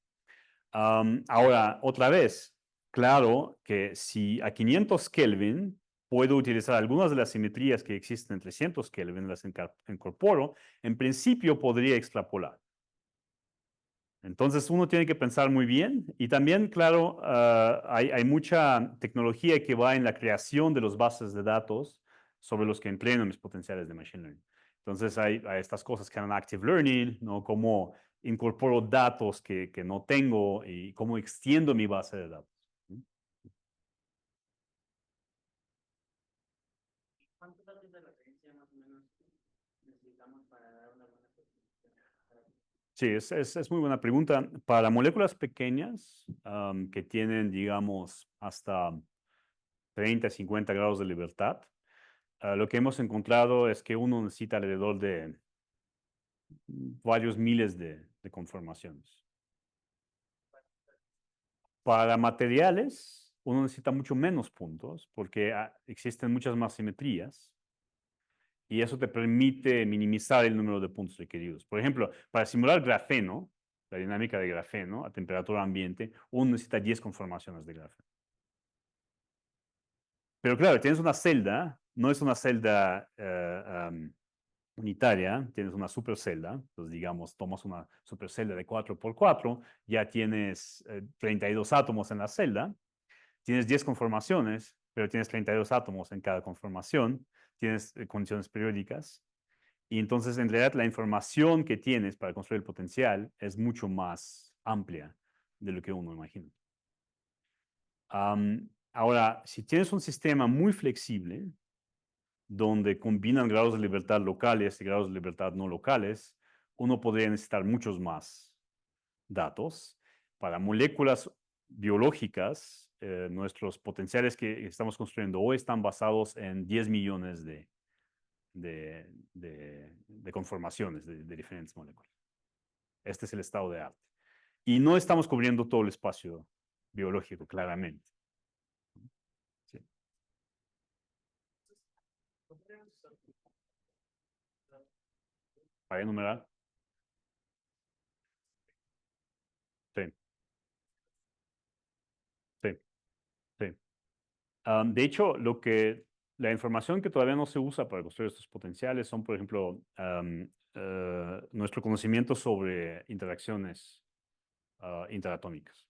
Ahora, otra vez, claro que si a 500 Kelvin puedo utilizar algunas de las simetrías que existen en 300 Kelvin, las incorporo, en principio podría extrapolar. Entonces uno tiene que pensar muy bien y también, claro, hay mucha tecnología que va en la creación de las bases de datos sobre los que entreno mis potenciales de Machine Learning. Entonces hay estas cosas que llaman Active Learning, ¿no? Cómo incorporo datos que no tengo y cómo extiendo mi base de datos. ¿Cuántos datos de referencia más o menos necesitamos para dar una buena presentación? Sí, es muy buena pregunta. Para moléculas pequeñas que tienen, digamos, hasta 30, 50 grados de libertad, lo que hemos encontrado es que uno necesita alrededor de varios miles de conformaciones. Para materiales, uno necesita mucho menos puntos porque existen muchas más simetrías y eso te permite minimizar el número de puntos requeridos. Por ejemplo, para simular grafeno, la dinámica de grafeno a temperatura ambiente, uno necesita 10 conformaciones de grafeno. Pero claro, tienes una celda, no es una celda unitaria, tienes una supercelda, entonces digamos, tomas una supercelda de 4x4, ya tienes 32 átomos en la celda, tienes 10 conformaciones, pero tienes 32 átomos en cada conformación, tienes condiciones periódicas, y entonces en realidad la información que tienes para construir el potencial es mucho más amplia de lo que uno imagina. Ahora, si tienes un sistema muy flexible, donde combinan grados de libertad locales y grados de libertad no locales, uno podría necesitar muchos más datos. Para moléculas biológicas, nuestros potenciales que estamos construyendo hoy están basados en 10 millones de conformaciones de diferentes moléculas. Este es el estado de arte. Y no estamos cubriendo todo el espacio biológico, claramente. Sí. ¿Para enumerar? Sí, sí, sí. De hecho, la información que todavía no se usa para construir estos potenciales son, por ejemplo, nuestro conocimiento sobre interacciones interatómicas.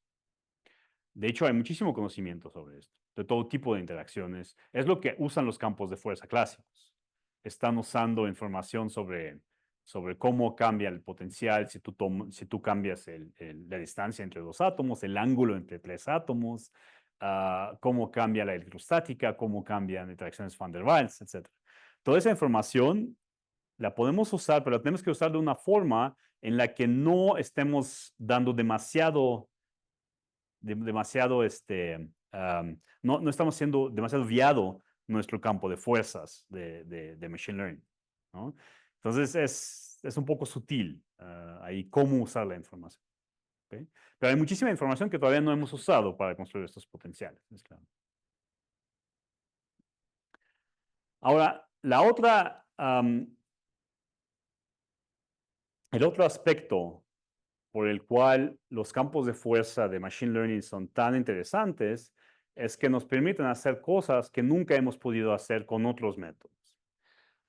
De hecho, hay muchísimo conocimiento sobre esto, de todo tipo de interacciones. Es lo que usan los campos de fuerza clásicos. Están usando información sobre cómo cambia el potencial si tú cambias la distancia entre dos átomos, el ángulo entre tres átomos, cómo cambia la electrostática, cómo cambian interacciones van der Waals, etc. Toda esa información la podemos usar, pero la tenemos que usar de una forma en la que no estemos dando demasiado no estamos siendo demasiado viado nuestro campo de fuerzas de Machine Learning, ¿no? Entonces es un poco sutil ahí cómo usar la información. ¿Okay? Pero hay muchísima información que todavía no hemos usado para construir estos potenciales. Es claro. Ahora, el otro aspecto por el cual los campos de fuerza de Machine Learning son tan interesantes es que nos permiten hacer cosas que nunca hemos podido hacer con otros métodos.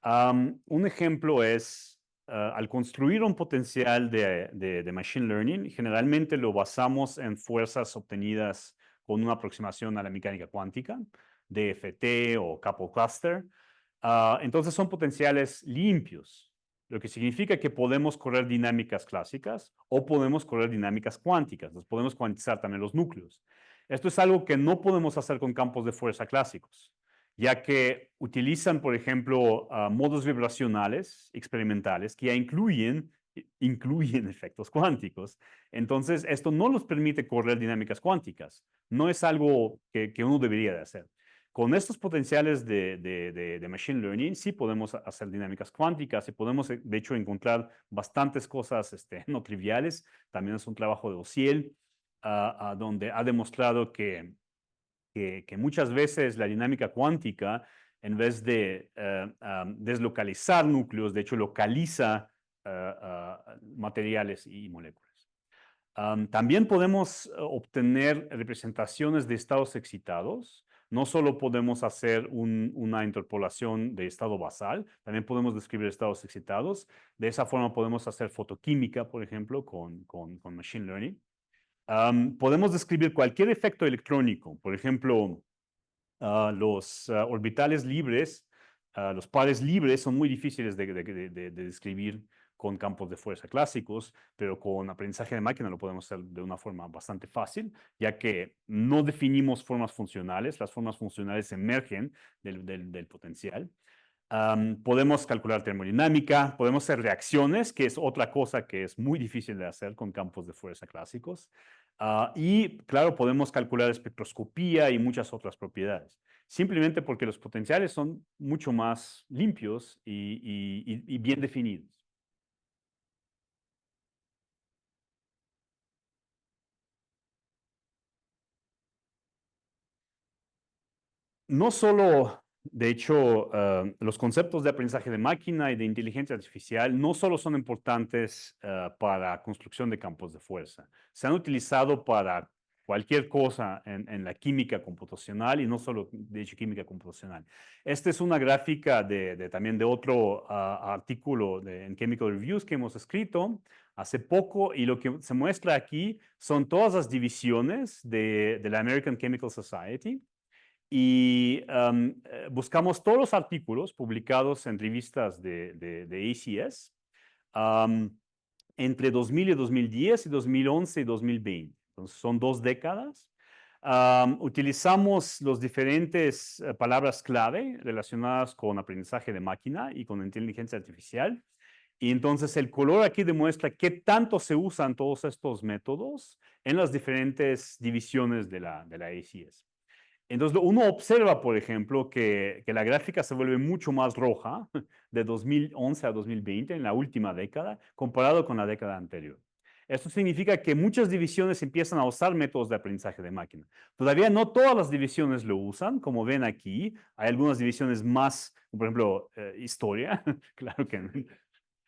Un ejemplo es, al construir un potencial de Machine Learning, generalmente lo basamos en fuerzas obtenidas con una aproximación a la mecánica cuántica, DFT o couple cluster. Entonces son potenciales limpios, lo que significa que podemos correr dinámicas clásicas o podemos correr dinámicas cuánticas. Nos podemos cuantizar también los núcleos. Esto es algo que no podemos hacer con campos de fuerza clásicos, ya que utilizan, por ejemplo, modos vibracionales experimentales que ya incluyen efectos cuánticos. Entonces, esto no nos permite correr dinámicas cuánticas. No es algo que uno debería de hacer. Con estos potenciales de Machine Learning sí podemos hacer dinámicas cuánticas y podemos, de hecho, encontrar bastantes cosas no triviales. También es un trabajo de Ociel, donde ha demostrado que muchas veces la dinámica cuántica, en vez de deslocalizar núcleos, de hecho localiza materiales y moléculas. También podemos obtener representaciones de estados excitados. No solo podemos hacer una interpolación de estado basal, también podemos describir estados excitados. De esa forma podemos hacer fotoquímica, por ejemplo, con Machine Learning. Podemos describir cualquier efecto electrónico, por ejemplo, los orbitales libres, los pares libres son muy difíciles de describir con campos de fuerza clásicos, pero con aprendizaje de máquina lo podemos hacer de una forma bastante fácil, ya que no definimos formas funcionales, las formas funcionales emergen del potencial. Podemos calcular termodinámica, podemos hacer reacciones, que es otra cosa que es muy difícil de hacer con campos de fuerza clásicos. Y claro, podemos calcular espectroscopía y muchas otras propiedades, simplemente porque los potenciales son mucho más limpios y bien definidos. No solo, de hecho, los conceptos de aprendizaje de máquina y de inteligencia artificial no solo son importantes para construcción de campos de fuerza, se han utilizado para cualquier cosa en la química computacional y no solo, de hecho, química computacional. Esta es una gráfica también de otro artículo en Chemical Reviews que hemos escrito hace poco, y lo que se muestra aquí son todas las divisiones de la American Chemical Society. Y buscamos todos los artículos publicados en revistas de ACS entre 2000 y 2010 y 2011 y 2020. Entonces, son 2 décadas. Utilizamos las diferentes palabras clave relacionadas con aprendizaje de máquina y con inteligencia artificial. Y entonces el color aquí demuestra qué tanto se usan todos estos métodos en las diferentes divisiones de la ACS. Entonces, uno observa, por ejemplo, que la gráfica se vuelve mucho más roja de 2011 a 2020, en la última década, comparado con la década anterior. Esto significa que muchas divisiones empiezan a usar métodos de aprendizaje de máquina. Todavía no todas las divisiones lo usan, como ven aquí. Hay algunas divisiones más, por ejemplo, historia, claro que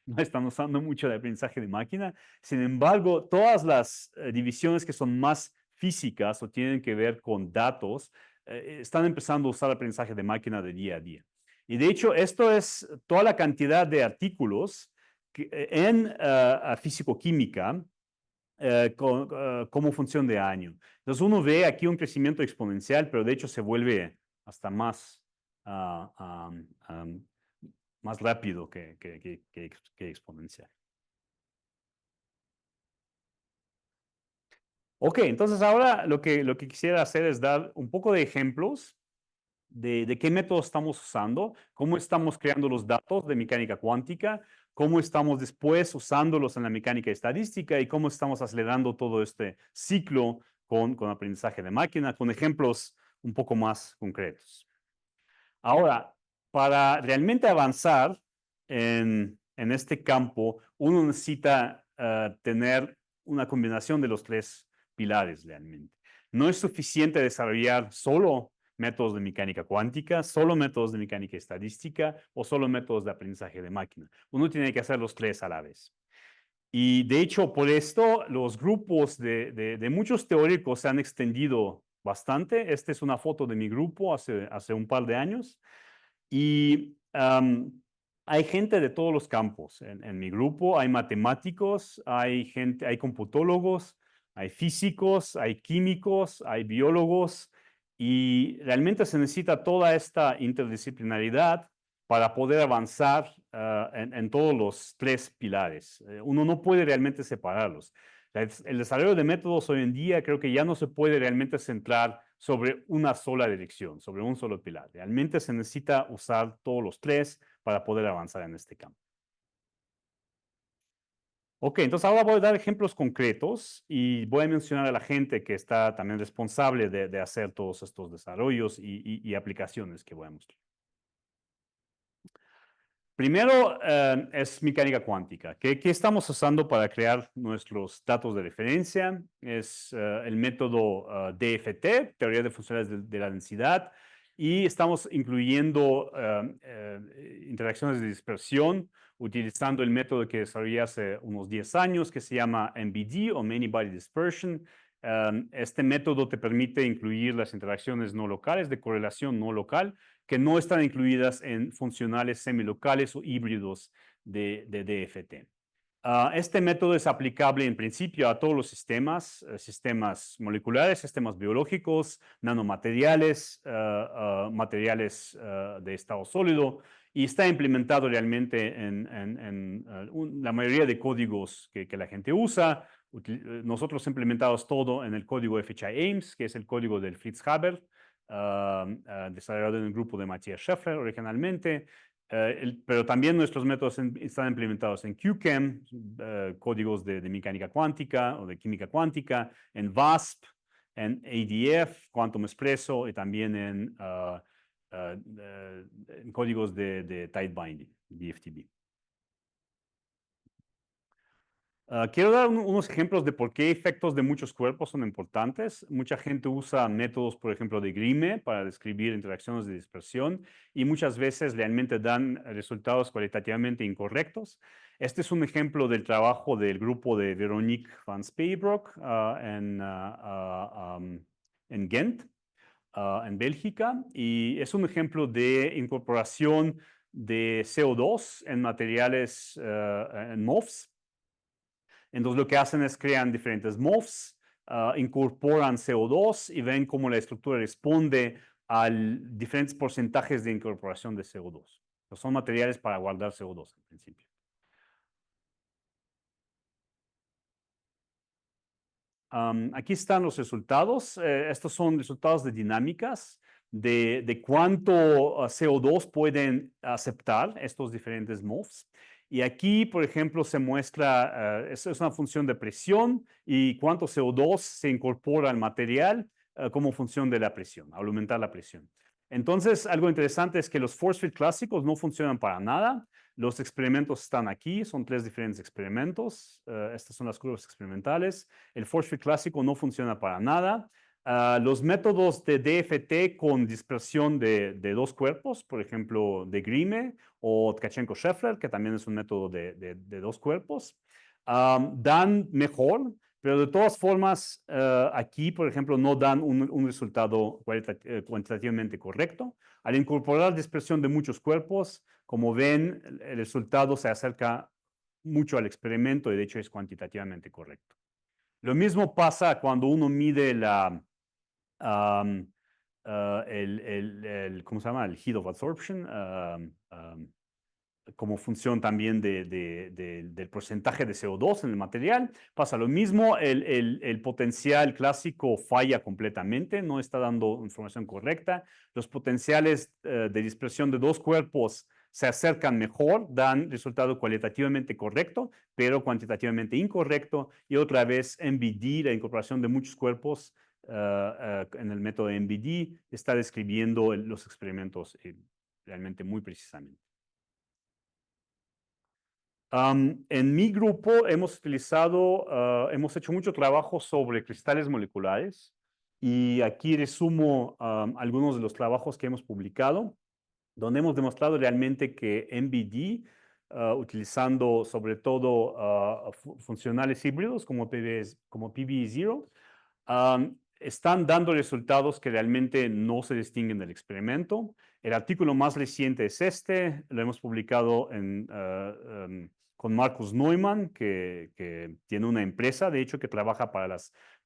no están usando mucho de aprendizaje de máquina. Sin embargo, todas las divisiones que son más físicas o tienen que ver con datos, están empezando a usar aprendizaje de máquina de día a día. Y de hecho, esto es toda la cantidad de artículos en físico-química como función de año. Entonces uno ve aquí un crecimiento exponencial, pero de hecho se vuelve hasta más, más rápido que exponencial. Ok, entonces ahora lo que quisiera hacer es dar un poco de ejemplos de qué métodos estamos usando, cómo estamos creando los datos de mecánica cuántica, cómo estamos después usándolos en la mecánica estadística y cómo estamos acelerando todo este ciclo con aprendizaje de máquina, con ejemplos un poco más concretos. Ahora, para realmente avanzar en este campo, uno necesita tener una combinación de los 3 pilares realmente. No es suficiente desarrollar solo métodos de mecánica cuántica, solo métodos de mecánica estadística o solo métodos de aprendizaje de máquina. Uno tiene que hacer los 3 a la vez. Y de hecho, por esto, los grupos de muchos teóricos se han extendido bastante. Esta es una foto de mi grupo hace un par de años. Y hay gente de todos los campos. En mi grupo hay matemáticos, hay computólogos, hay físicos, hay químicos, hay biólogos. Y realmente se necesita toda esta interdisciplinaridad para poder avanzar en todos los 3 pilares. Uno no puede realmente separarlos. El desarrollo de métodos hoy en día creo que ya no se puede realmente centrar sobre una sola dirección, sobre un solo pilar. Realmente se necesita usar todos los 3 para poder avanzar en este campo. Ok, entonces ahora voy a dar ejemplos concretos y voy a mencionar a la gente que está también responsable de hacer todos estos desarrollos y aplicaciones que voy a mostrar. Primero es mecánica cuántica. ¿Qué estamos usando para crear nuestros datos de referencia? Es el método DFT, teoría de funciones de la densidad, y estamos incluyendo interacciones de dispersión utilizando el método que desarrollé hace unos 10 años que se llama MBD o Many Body Dispersion. Este método te permite incluir las interacciones no locales de correlación no local que no están incluidas en funcionales semilocales o híbridos de DFT. Este método es aplicable en principio a todos los sistemas, sistemas moleculares, sistemas biológicos, nanomateriales, materiales de estado sólido, y está implementado realmente en la mayoría de códigos que la gente usa. Nosotros implementamos todo en el código FHI-Ames, que es el código del Fritz Haber, desarrollado en el grupo de Matthias Scheffler originalmente, pero también nuestros métodos están implementados en QChem, códigos de mecánica cuántica o de química cuántica, en VASP, en ADF, Quantum Espresso, y también en códigos de tight binding, DFTB. Quiero dar unos ejemplos de por qué efectos de muchos cuerpos son importantes. Mucha gente usa métodos, por ejemplo, de Grime para describir interacciones de dispersión y muchas veces realmente dan resultados cualitativamente incorrectos. Este es un ejemplo del trabajo del grupo de Veronique van Speybroek en Ghent, en Bélgica, y es un ejemplo de incorporación de CO2 en materiales, en MOFs. Entonces lo que hacen es crean diferentes MOFs, incorporan CO2 y ven cómo la estructura responde a diferentes porcentajes de incorporación de CO2. Entonces, son materiales para guardar CO2 en principio. Aquí están los resultados. Estos son resultados de dinámicas de cuánto CO2 pueden aceptar estos diferentes MOFs. Y aquí, por ejemplo, se muestra, es una función de presión y cuánto CO2 se incorpora al material como función de la presión, al aumentar la presión. Entonces, algo interesante es que los force field clásicos no funcionan para nada. Los experimentos están aquí, son 3 diferentes experimentos. Estas son las curvas experimentales. El force field clásico no funciona para nada. Los métodos de DFT con dispersión de 2 cuerpos, por ejemplo, de Grime o Tkachenko-Scheffler, que también es un método de 2 cuerpos, dan mejor, pero de todas formas, aquí, por ejemplo, no dan un resultado cuantitativamente correcto. Al incorporar dispersión de muchos cuerpos, como ven, el resultado se acerca mucho al experimento y de hecho es cuantitativamente correcto. Lo mismo pasa cuando uno mide ¿cómo se llama? El heat of absorption, como función también del porcentaje de CO2 en el material. Pasa lo mismo, el potencial clásico falla completamente, no está dando información correcta. Los potenciales de dispersión de 2 cuerpos se acercan mejor, dan resultado cualitativamente correcto, pero cuantitativamente incorrecto. Y otra vez, MBD, la incorporación de muchos cuerpos en el método MBD, está describiendo los experimentos realmente muy precisamente. En mi grupo hemos hemos hecho mucho trabajo sobre cristales moleculares y aquí resumo algunos de los trabajos que hemos publicado, donde hemos demostrado realmente que MBD, utilizando sobre todo funcionales híbridos como PBE0, están dando resultados que realmente no se distinguen del experimento. El artículo más reciente es este, lo hemos publicado con Markus Neumann, que tiene una empresa, de hecho, que trabaja para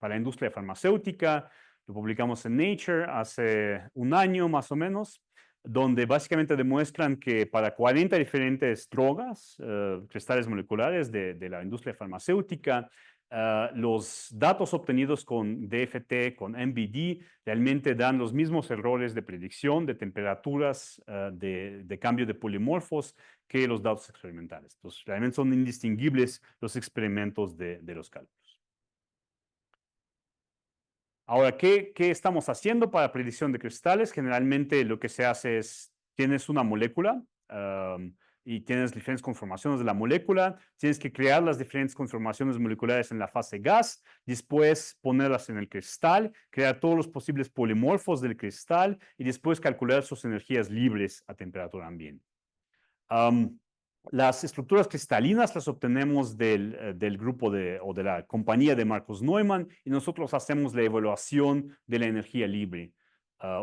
la industria farmacéutica. Lo publicamos en Nature hace un año más o menos, donde básicamente demuestran que para 40 diferentes drogas, cristales moleculares de la industria farmacéutica, los datos obtenidos con DFT, con MBD, realmente dan los mismos errores de predicción de temperaturas, de cambio de polimorfos que los datos experimentales. Entonces, realmente son indistinguibles los experimentos de los cálculos. Ahora, ¿qué estamos haciendo para predicción de cristales? Generalmente lo que se hace es, tienes una molécula, y tienes diferentes conformaciones de la molécula, tienes que crear las diferentes conformaciones moleculares en la fase gas, después ponerlas en el cristal, crear todos los posibles polimorfos del cristal y después calcular sus energías libres a temperatura ambiente. Las estructuras cristalinas las obtenemos del grupo o de la compañía de Marcus Neumann y nosotros hacemos la evaluación de la energía libre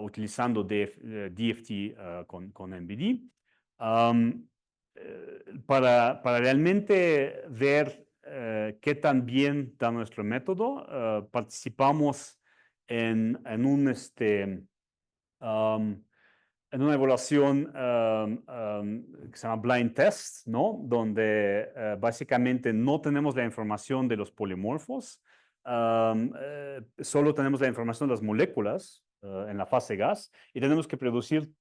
utilizando DFT con NVD. Para realmente ver qué tan bien da nuestro método, participamos en una evaluación que se llama blind test, ¿no? Donde básicamente no tenemos la información de los polimorfos, solo tenemos la información de las moléculas en la fase gas y tenemos que producir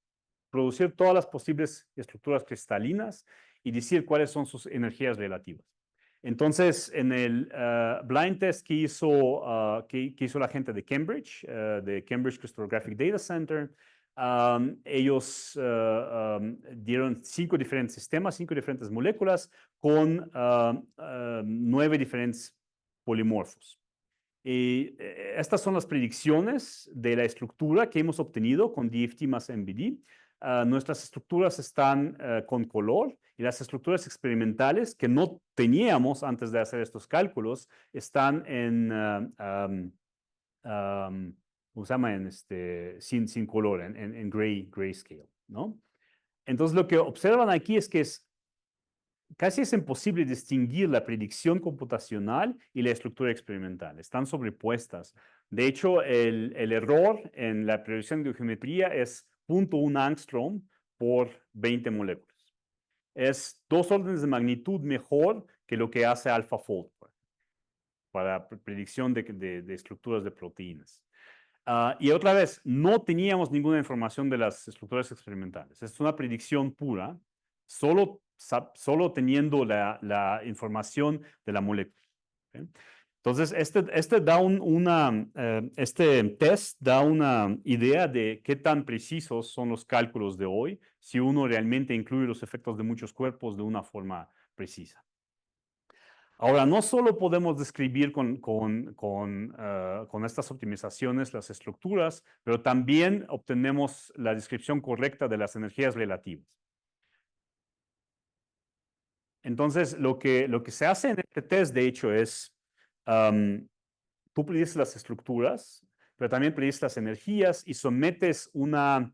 todas las posibles estructuras cristalinas y decir cuáles son sus energías relativas. Entonces, en el blind test que hizo la gente de Cambridge Crystallographic Data Center, ellos dieron 5 diferentes sistemas, 5 diferentes moléculas con 9 diferentes polimorfos. Y estas son las predicciones de la estructura que hemos obtenido con DFT más MBD. Nuestras estructuras están con color y las estructuras experimentales que no teníamos antes de hacer estos cálculos están en, ¿cómo se llama? Sin color, en grayscale, ¿no? Entonces lo que observan aquí es que casi es imposible distinguir la predicción computacional y la estructura experimental. Están sobrepuestas. De hecho, el error en la predicción de geometría es 0.1 angstrom por 20 moléculas. Es 2 órdenes de magnitud mejor que lo que hace AlphaFold para predicción de estructuras de proteínas. Y otra vez, no teníamos ninguna información de las estructuras experimentales. Es una predicción pura, solo teniendo la información de la molécula. ¿Okay? Entonces, este test da una idea de qué tan precisos son los cálculos de hoy si uno realmente incluye los efectos de muchos cuerpos de una forma precisa. Ahora, no solo podemos describir con estas optimizaciones las estructuras, pero también obtenemos la descripción correcta de las energías relativas. Entonces, lo que se hace en este test, de hecho, es tú predices las estructuras, pero también predices las energías y sometes una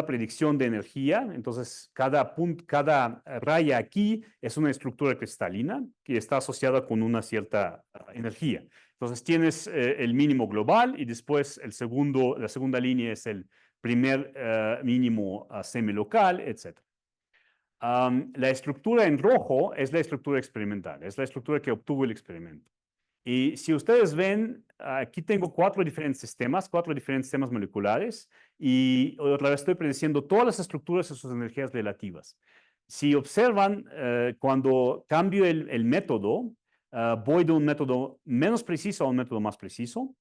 predicción de energía. Entonces, cada raya aquí es una estructura cristalina que está asociada con una cierta energía. Entonces, tienes el mínimo global y después la segunda línea es el primer mínimo semilocal, etc. La estructura en rojo es la estructura experimental, es la estructura que obtuvo el experimento. Y si ustedes ven, aquí tengo 4 diferentes sistemas moleculares y otra vez estoy prediciendo todas las estructuras y sus energías relativas. Si observan, cuando cambio el método, voy de un método menos preciso a un método más preciso.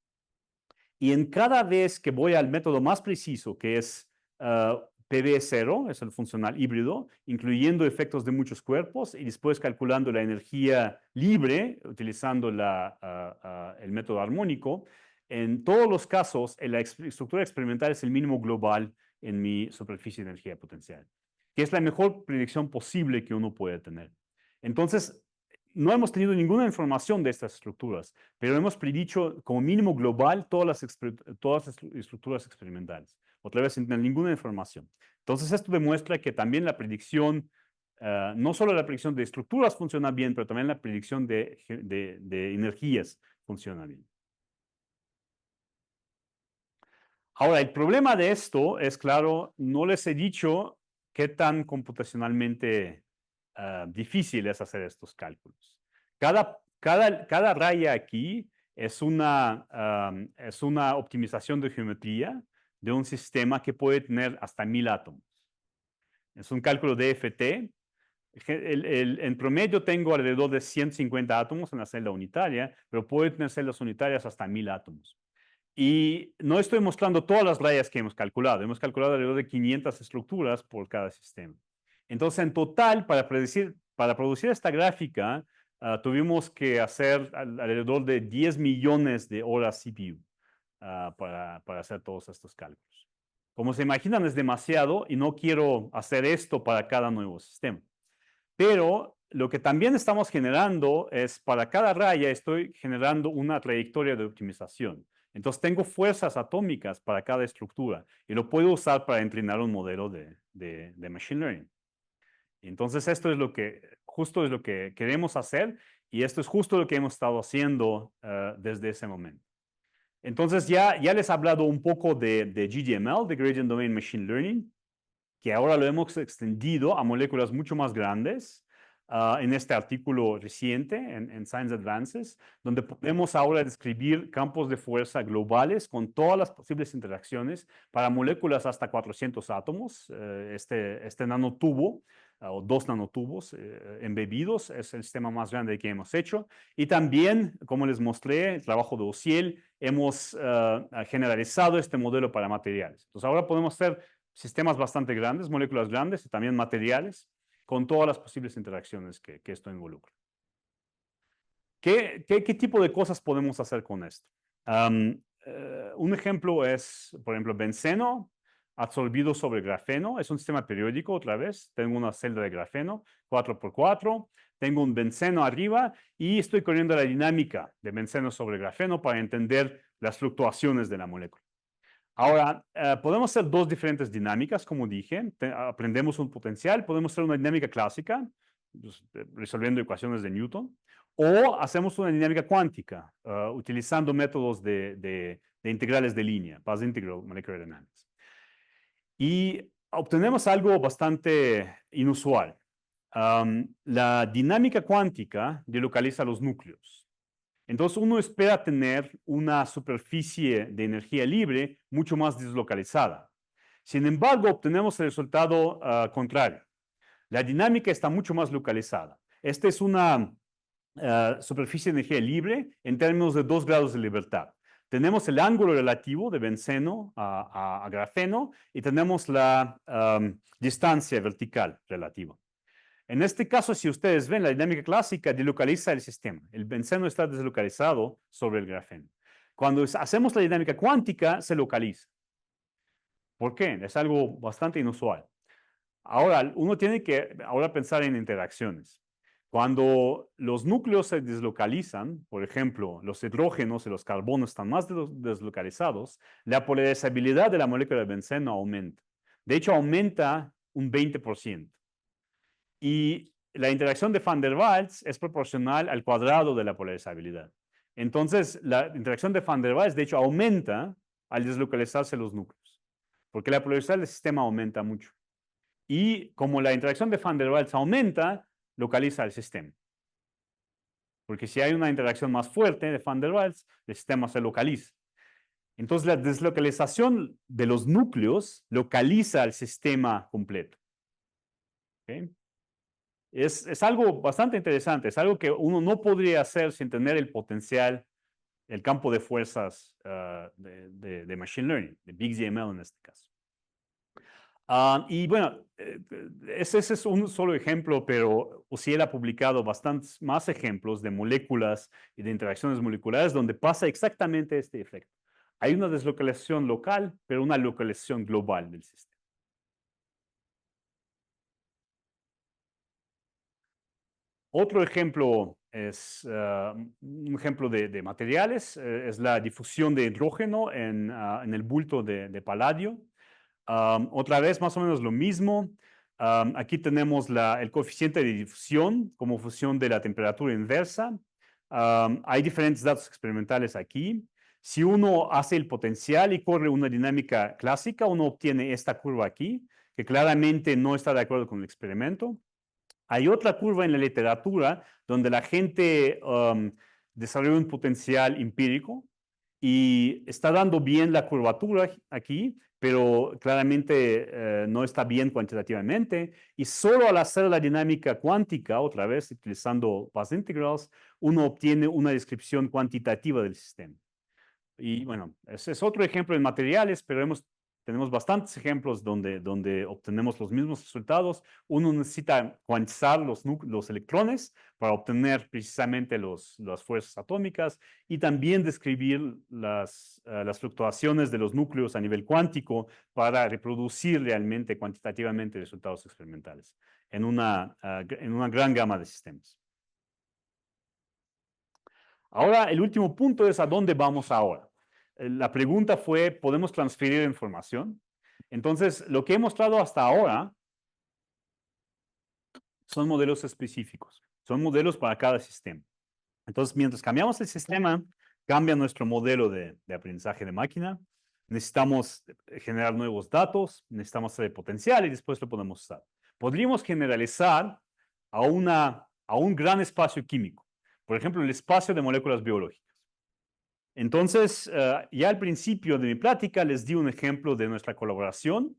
Y en cada vez que voy al método más preciso, que es PV0, es el funcional híbrido, incluyendo efectos de muchos cuerpos y después calculando la energía libre utilizando el método armónico. En todos los casos, la estructura experimental es el mínimo global en mi superficie de energía potencial, que es la mejor predicción posible que uno puede tener. Entonces, no hemos tenido ninguna información de estas estructuras, pero hemos predicho como mínimo global todas las estructuras experimentales. Otra vez, sin tener ninguna información. Entonces, esto demuestra que también la predicción, no solo la predicción de estructuras funciona bien, pero también la predicción de energías funciona bien. Ahora, el problema de esto es, claro, no les he dicho qué tan computacionalmente difícil es hacer estos cálculos. Cada cada raya aquí es una optimización de geometría de un sistema que puede tener hasta 1000 átomos. Es un cálculo de FT. En promedio tengo alrededor de 150 átomos en la celda unitaria, pero puede tener celdas unitarias hasta 1000 átomos. Y no estoy mostrando todas las rayas que hemos calculado. Hemos calculado alrededor de 500 estructuras por cada sistema. Entonces, en total, para producir esta gráfica, tuvimos que hacer alrededor de 10 millones de horas CPU para hacer todos estos cálculos. Como se imaginan, es demasiado y no quiero hacer esto para cada nuevo sistema. Pero lo que también estamos generando es, para cada raya estoy generando una trayectoria de optimización. Entonces tengo fuerzas atómicas para cada estructura y lo puedo usar para entrenar un modelo de Machine Learning. Entonces esto es justo es lo que queremos hacer y esto es justo lo que hemos estado haciendo desde ese momento. Entonces ya les he hablado un poco de GDML, de Gradient Domain Machine Learning, que ahora lo hemos extendido a moléculas mucho más grandes en este artículo reciente en Science Advances, donde podemos ahora describir campos de fuerza globales con todas las posibles interacciones para moléculas hasta 400 átomos. Este nanotubo o 2 nanotubos embebidos es el sistema más grande que hemos hecho. Y también, como les mostré, el trabajo de OCIEL, hemos generalizado este modelo para materiales. Entonces ahora podemos hacer sistemas bastante grandes, moléculas grandes y también materiales, con todas las posibles interacciones que esto involucra. ¿Qué tipo de cosas podemos hacer con esto? Un ejemplo es, por ejemplo, benceno absorbido sobre grafeno. Es un sistema periódico, otra vez. Tengo una celda de grafeno, 4x4. Tengo un benceno arriba y estoy corriendo la dinámica de benceno sobre grafeno para entender las fluctuaciones de la molécula. Ahora, podemos hacer dos diferentes dinámicas, como dije. Aprendemos un potencial, podemos hacer una dinámica clásica, resolviendo ecuaciones de Newton, o hacemos una dinámica cuántica, utilizando métodos de integrales de línea, Path Integral Molecular Dynamics. Y obtenemos algo bastante inusual. La dinámica cuántica delocaliza los núcleos. Entonces uno espera tener una superficie de energía libre mucho más deslocalizada. Sin embargo, obtenemos el resultado contrario. La dinámica está mucho más localizada. Esta es una superficie de energía libre en términos de 2 grados de libertad. Tenemos el ángulo relativo de benceno a grafeno y tenemos la distancia vertical relativa. En este caso, si ustedes ven, la dinámica clásica delocaliza el sistema. El benceno está deslocalizado sobre el grafeno. Cuando hacemos la dinámica cuántica, se localiza. ¿Por qué? Es algo bastante inusual. Ahora, uno tiene que pensar en interacciones. Cuando los núcleos se deslocalizan, por ejemplo, los hidrógenos y los carbonos están más deslocalizados, la polarizabilidad de la molécula de benceno aumenta. De hecho, aumenta un 20%. Y la interacción de Van der Waals es proporcional al cuadrado de la polarizabilidad. Entonces, la interacción de Van der Waals, de hecho, aumenta al deslocalizarse los núcleos, porque la polaridad del sistema aumenta mucho. Y como la interacción de Van der Waals aumenta, localiza el sistema. Porque si hay una interacción más fuerte de Van der Waals, el sistema se localiza. Entonces, la deslocalización de los núcleos localiza el sistema completo. ¿Okay? Es algo bastante interesante, es algo que uno no podría hacer sin tener el potencial, el campo de fuerzas de Machine Learning, de BigGML en este caso. Y bueno, ese es un solo ejemplo, pero OCIEL ha publicado bastantes más ejemplos de moléculas y de interacciones moleculares donde pasa exactamente este efecto. Hay una deslocalización local, pero una localización global del sistema. Otro ejemplo es un ejemplo de materiales, es la difusión de hidrógeno en el bulto de paladio. Otra vez, más o menos lo mismo. Aquí tenemos el coeficiente de difusión como función de la temperatura inversa. Hay diferentes datos experimentales aquí. Si uno hace el potencial y corre una dinámica clásica, uno obtiene esta curva aquí, que claramente no está de acuerdo con el experimento. Hay otra curva en la literatura donde la gente desarrolla un potencial empírico y está dando bien la curvatura aquí, pero claramente no está bien cuantitativamente. Y solo al hacer la dinámica cuántica, otra vez utilizando path integrals, uno obtiene una descripción cuantitativa del sistema. Y bueno, ese es otro ejemplo en materiales, pero tenemos bastantes ejemplos donde obtenemos los mismos resultados. Uno necesita cuantizar los electrones para obtener precisamente las fuerzas atómicas y también describir las fluctuaciones de los núcleos a nivel cuántico para reproducir realmente cuantitativamente resultados experimentales en una gran gama de sistemas. Ahora, el último punto es a dónde vamos ahora. La pregunta fue, ¿podemos transferir información? Entonces, lo que he mostrado hasta ahora son modelos específicos. Son modelos para cada sistema. Entonces, mientras cambiamos el sistema, cambia nuestro modelo de aprendizaje de máquina. Necesitamos generar nuevos datos, necesitamos hacer potencial y después lo podemos usar. Podríamos generalizar a un gran espacio químico. Por ejemplo, el espacio de moléculas biológicas. Entonces, ya al principio de mi plática les di un ejemplo de nuestra colaboración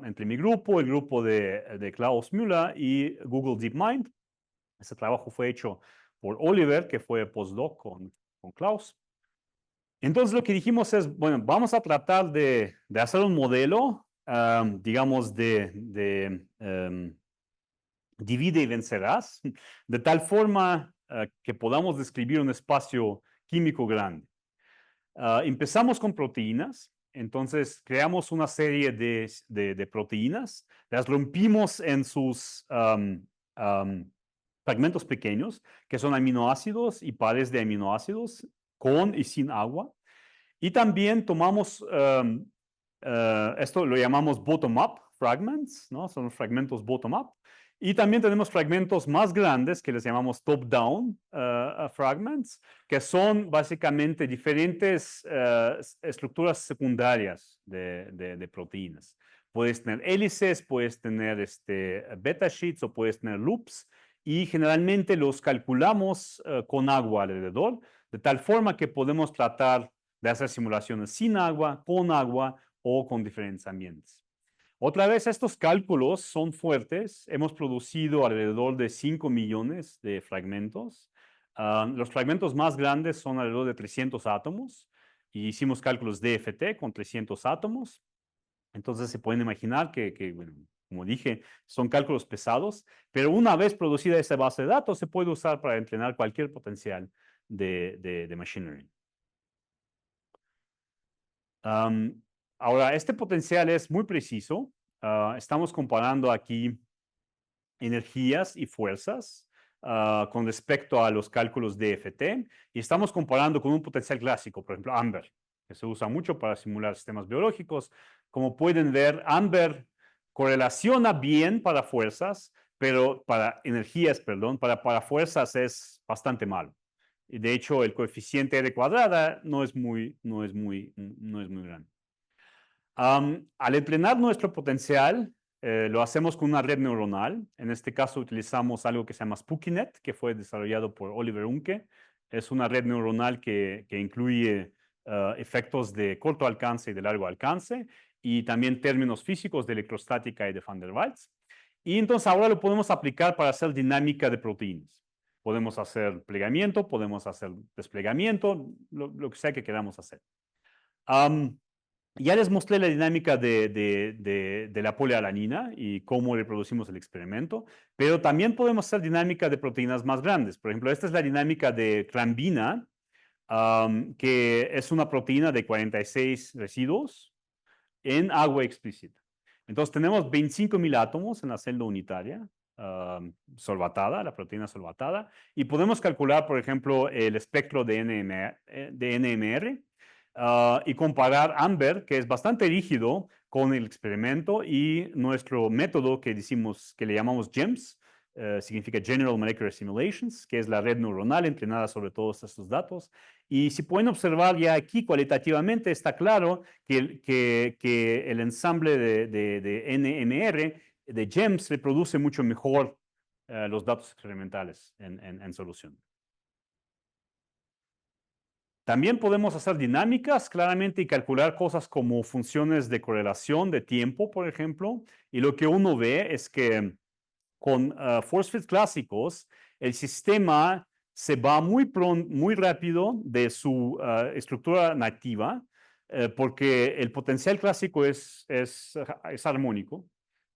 entre mi grupo, el grupo de Klaus Müller y Google DeepMind. Ese trabajo fue hecho por Oliver, que fue postdoc con Klaus. Entonces, lo que dijimos es, bueno, vamos a tratar de hacer un modelo, digamos, divide y vencerás, de tal forma que podamos describir un espacio químico grande. Empezamos con proteínas, entonces creamos una serie de proteínas, las rompimos en sus fragmentos pequeños, que son aminoácidos y pares de aminoácidos, con y sin agua. Y también tomamos, esto lo llamamos bottom-up fragments, ¿no? Son fragmentos bottom-up. Y también tenemos fragmentos más grandes que les llamamos top-down fragments, que son básicamente diferentes estructuras secundarias de proteínas. Puedes tener hélices, puedes tener beta sheets o puedes tener loops y generalmente los calculamos con agua alrededor, de tal forma que podemos tratar de hacer simulaciones sin agua, con agua o con diferentes ambientes. Otra vez, estos cálculos son fuertes. Hemos producido alrededor de 5 millones de fragmentos. Los fragmentos más grandes son alrededor de 300 átomos. Y hicimos cálculos DFT con 300 átomos. Entonces se pueden imaginar que bueno, como dije, son cálculos pesados. Pero una vez producida esa base de datos, se puede usar para entrenar cualquier potencial de machine learning. Ahora, este potencial es muy preciso. Estamos comparando aquí energías y fuerzas con respecto a los cálculos DFT y estamos comparando con un potencial clásico, por ejemplo, AMBER, que se usa mucho para simular sistemas biológicos. Como pueden ver, AMBER correlaciona bien para fuerzas, pero para energías, perdón, para fuerzas es bastante malo. Y de hecho, el coeficiente R cuadrada no es muy grande. Al entrenar nuestro potencial, lo hacemos con una red neuronal. En este caso utilizamos algo que se llama SpookyNet, que fue desarrollado por Oliver Unke. Es una red neuronal que incluye efectos de corto alcance y de largo alcance, y también términos físicos de electrostática y de Van der Waals. Y entonces ahora lo podemos aplicar para hacer dinámica de proteínas. Podemos hacer plegamiento, podemos hacer desplegamiento, lo que sea que queramos hacer. Ya les mostré la dinámica de la polialanina y cómo reproducimos el experimento, pero también podemos hacer dinámica de proteínas más grandes. Por ejemplo, esta es la dinámica de clambina, que es una proteína de 46 residuos en agua explícita. Entonces tenemos 25.000 átomos en la celda unitaria solvatada, la proteína solvatada, y podemos calcular, por ejemplo, el espectro de NMR. Y comparar AMBER, que es bastante rígido, con el experimento y nuestro método que le llamamos GEMS, significa General Molecular Simulations, que es la red neuronal entrenada sobre todos estos datos. Y si pueden observar ya aquí cualitativamente, está claro que el ensamble de NMR de GEMS reproduce mucho mejor los datos experimentales en solución. También podemos hacer dinámicas, claramente, y calcular cosas como funciones de correlación de tiempo, por ejemplo. Y lo que uno ve es que con force fields clásicos, el sistema se va muy rápido de su estructura nativa, porque el potencial clásico es armónico.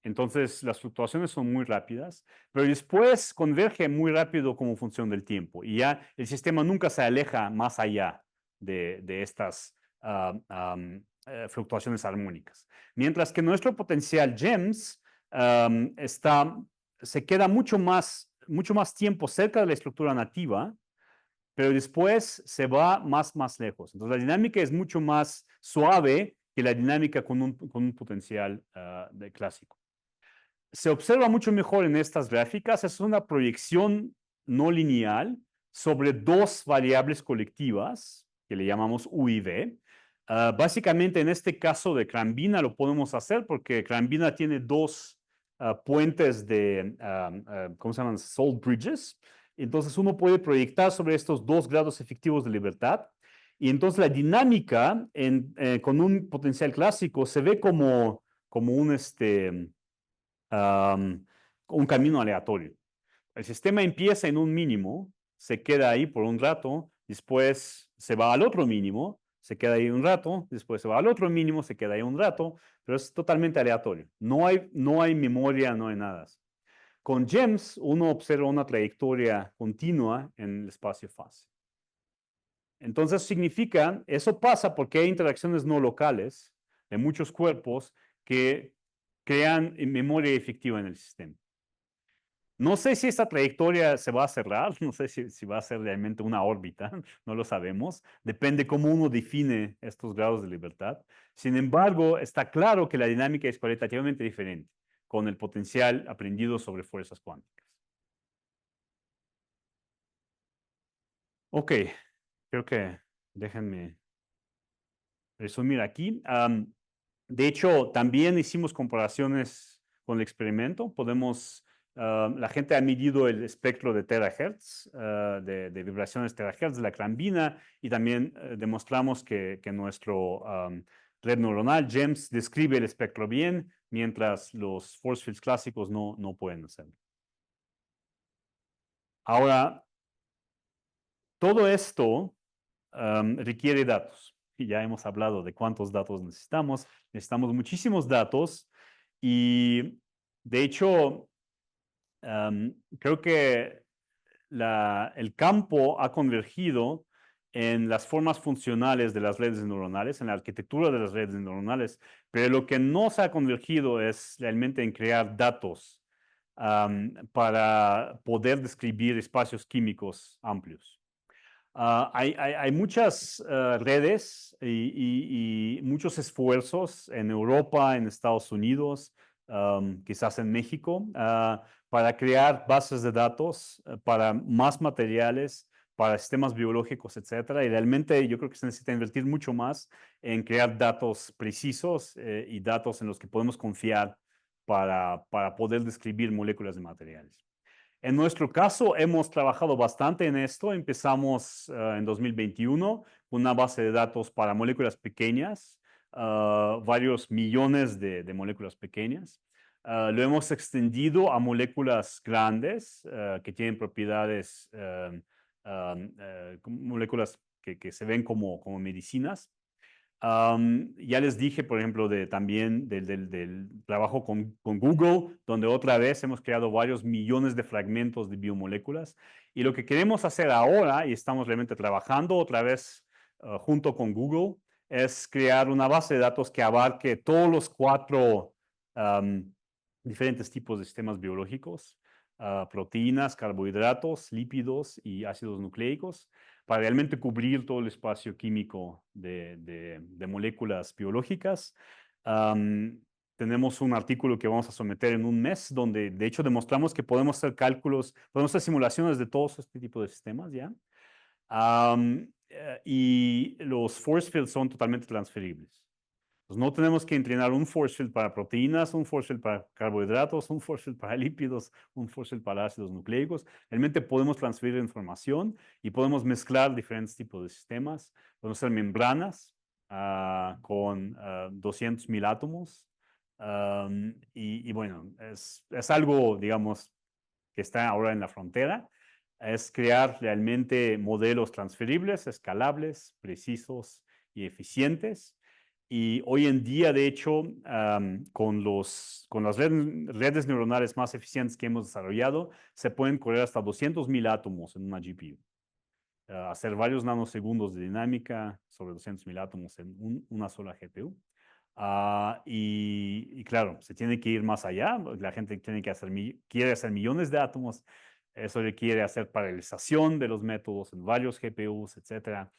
Entonces, las fluctuaciones son muy rápidas, pero después converge muy rápido como función del tiempo. Y ya el sistema nunca se aleja más allá de estas fluctuaciones armónicas. Mientras que nuestro potencial GEMS se queda mucho más tiempo cerca de la estructura nativa, pero después se va más lejos. Entonces, la dinámica es mucho más suave que la dinámica con un potencial de clásico. Se observa mucho mejor en estas gráficas. Es una proyección no lineal sobre dos variables colectivas que le llamamos U y V. Básicamente, en este caso de Crambina lo podemos hacer porque Crambina tiene dos puentes de, ¿cómo se llaman? Salt bridges. Entonces, uno puede proyectar sobre estos dos grados efectivos de libertad. Y entonces la dinámica con un potencial clásico se ve como un camino aleatorio. El sistema empieza en un mínimo, se queda ahí por un rato, después se va al otro mínimo, se queda ahí un rato, después se va al otro mínimo, se queda ahí un rato, pero es totalmente aleatorio. No hay memoria, no hay nada. Con GEMS, uno observa una trayectoria continua en el espacio-fase. Entonces significa, eso pasa porque hay interacciones no locales de muchos cuerpos que crean memoria efectiva en el sistema. No sé si esta trayectoria se va a cerrar, no sé si va a ser realmente una órbita, no lo sabemos. Depende cómo uno define estos grados de libertad. Sin embargo, está claro que la dinámica es cualitativamente diferente con el potencial aprendido sobre fuerzas cuánticas. Ok, creo que déjenme resumir aquí. De hecho, también hicimos comparaciones con el experimento. La gente ha medido el espectro de terahertz, de vibraciones terahertz de la Crambina, y también demostramos que nuestro red neuronal, GEMS, describe el espectro bien, mientras los force fields clásicos no pueden hacerlo. Ahora, todo esto requiere datos. Y ya hemos hablado de cuántos datos necesitamos. Necesitamos muchísimos datos y, de hecho, creo que el campo ha convergido en las formas funcionales de las redes neuronales, en la arquitectura de las redes neuronales, pero lo que no se ha convergido es realmente en crear datos para poder describir espacios químicos amplios. Hay muchas redes y muchos esfuerzos en Europa, en Estados Unidos, quizás en México, para crear bases de datos para más materiales, para sistemas biológicos, etcétera. Y realmente yo creo que se necesita invertir mucho más en crear datos precisos y datos en los que podemos confiar para poder describir moléculas de materiales. En nuestro caso, hemos trabajado bastante en esto. Empezamos en 2021 con una base de datos para moléculas pequeñas, varios millones de moléculas pequeñas. Lo hemos extendido a moléculas grandes que tienen propiedades, moléculas que se ven como medicinas. Ya les dije, por ejemplo, también del trabajo con Google, donde otra vez hemos creado varios millones de fragmentos de biomoléculas. Y lo que queremos hacer ahora, y estamos realmente trabajando otra vez junto con Google, es crear una base de datos que abarque todos los 4 diferentes tipos de sistemas biológicos, proteínas, carbohidratos, lípidos y ácidos nucleicos, para realmente cubrir todo el espacio químico de moléculas biológicas. Tenemos un artículo que vamos a someter en un mes, donde de hecho demostramos que podemos hacer cálculos, podemos hacer simulaciones de todos este tipo de sistemas, ¿ya? Y los force fields son totalmente transferibles. Pues no tenemos que entrenar un force field para proteínas, un force field para carbohidratos, un force field para lípidos, un force field para ácidos nucleicos. Realmente podemos transferir información y podemos mezclar diferentes tipos de sistemas. Podemos hacer membranas con 200,000 átomos. Y bueno, es algo, digamos, que está ahora en la frontera. Es crear realmente modelos transferibles, escalables, precisos y eficientes. Y hoy en día, de hecho, con las redes neuronales más eficientes que hemos desarrollado, se pueden correr hasta 200,000 átomos en una GPU. Hacer varios nanosegundos de dinámica sobre 200,000 átomos en una sola GPU. Y claro, se tiene que ir más allá. La gente quiere hacer millones de átomos. Eso requiere hacer paralelización de los métodos en varios GPUs, etcétera.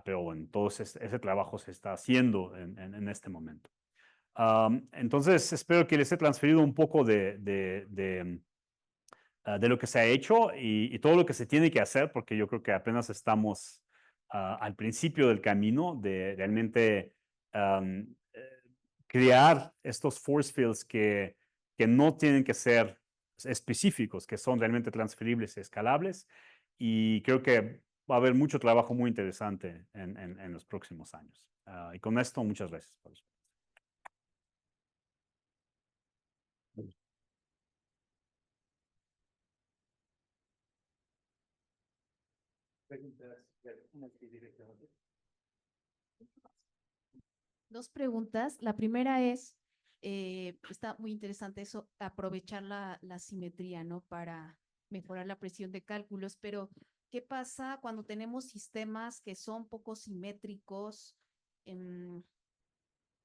Pero bueno, todo ese trabajo se está haciendo en este momento. Entonces, espero que les he transferido un poco de lo que se ha hecho y todo lo que se tiene que hacer, porque yo creo que apenas estamos al principio del camino de realmente crear estos force fields que no tienen que ser específicos, que son realmente transferibles y escalables. Y creo que va a haber mucho trabajo muy interesante en los próximos años. Y con esto, muchas gracias. Dos preguntas. La primera es, está muy interesante eso, aprovechar la simetría, ¿no? Para mejorar la presión de cálculos, pero ¿qué pasa cuando tenemos sistemas que son poco simétricos?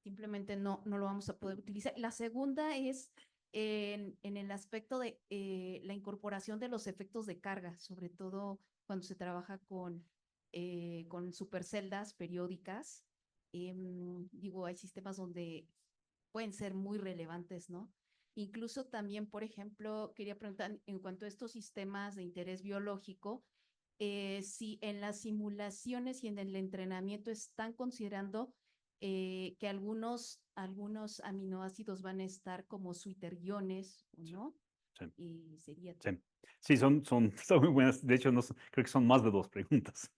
Simplemente no lo vamos a poder utilizar. La segunda es en el aspecto de la incorporación de los efectos de carga, sobre todo cuando se trabaja con superceldas periódicas. Digo, hay sistemas donde pueden ser muy relevantes, ¿no? Incluso también, por ejemplo, quería preguntar en cuanto a estos sistemas de interés biológico, si en las simulaciones y en el entrenamiento están considerando que algunos aminoácidos van a estar como suiteriones, ¿no? Sí. Y sería... Sí, sí son muy buenas. De hecho, creo que son más de dos preguntas.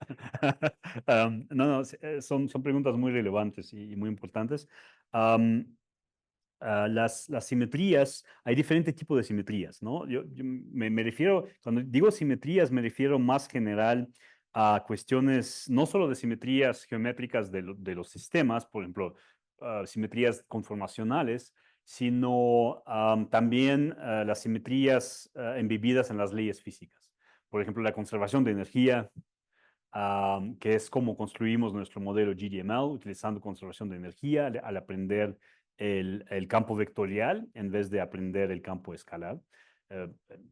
No, son preguntas muy relevantes y muy importantes. Las simetrías, hay diferentes tipos de simetrías, ¿no? Yo me refiero, cuando digo simetrías, me refiero más general a cuestiones no solo de simetrías geométricas de los sistemas, por ejemplo, simetrías conformacionales, sino también las simetrías embebidas en las leyes físicas. Por ejemplo, la conservación de energía, que es cómo construimos nuestro modelo GDML, utilizando conservación de energía al aprender el campo vectorial en vez de aprender el campo escalar.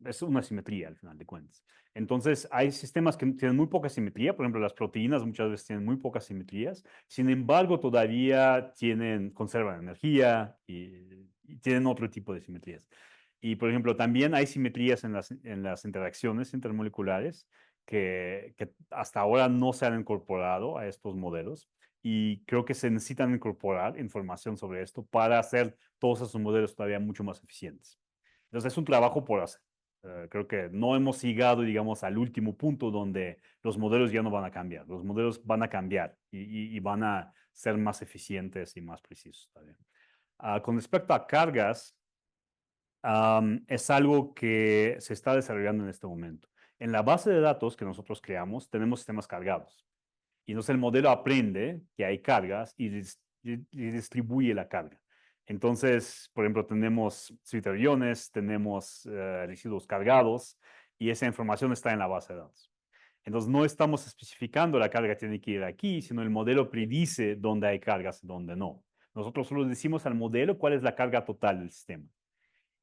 Es una simetría al final de cuentas. Entonces, hay sistemas que tienen muy poca simetría, por ejemplo, las proteínas muchas veces tienen muy pocas simetrías, sin embargo, todavía conservan energía y tienen otro tipo de simetrías. Y, por ejemplo, también hay simetrías en las interacciones intermoleculares que hasta ahora no se han incorporado a estos modelos y creo que se necesitan incorporar información sobre esto para hacer todos esos modelos todavía mucho más eficientes. Entonces es un trabajo por hacer. Creo que no hemos llegado, digamos, al último punto donde los modelos ya no van a cambiar. Los modelos van a cambiar y van a ser más eficientes y más precisos también. Con respecto a cargas, es algo que se está desarrollando en este momento. En la base de datos que nosotros creamos, tenemos sistemas cargados. Y entonces el modelo aprende que hay cargas y distribuye la carga. Entonces, por ejemplo, tenemos suiteriones, tenemos residuos cargados y esa información está en la base de datos. Entonces, no estamos especificando la carga tiene que ir aquí, sino el modelo predice dónde hay cargas y dónde no. Nosotros solo decimos al modelo cuál es la carga total del sistema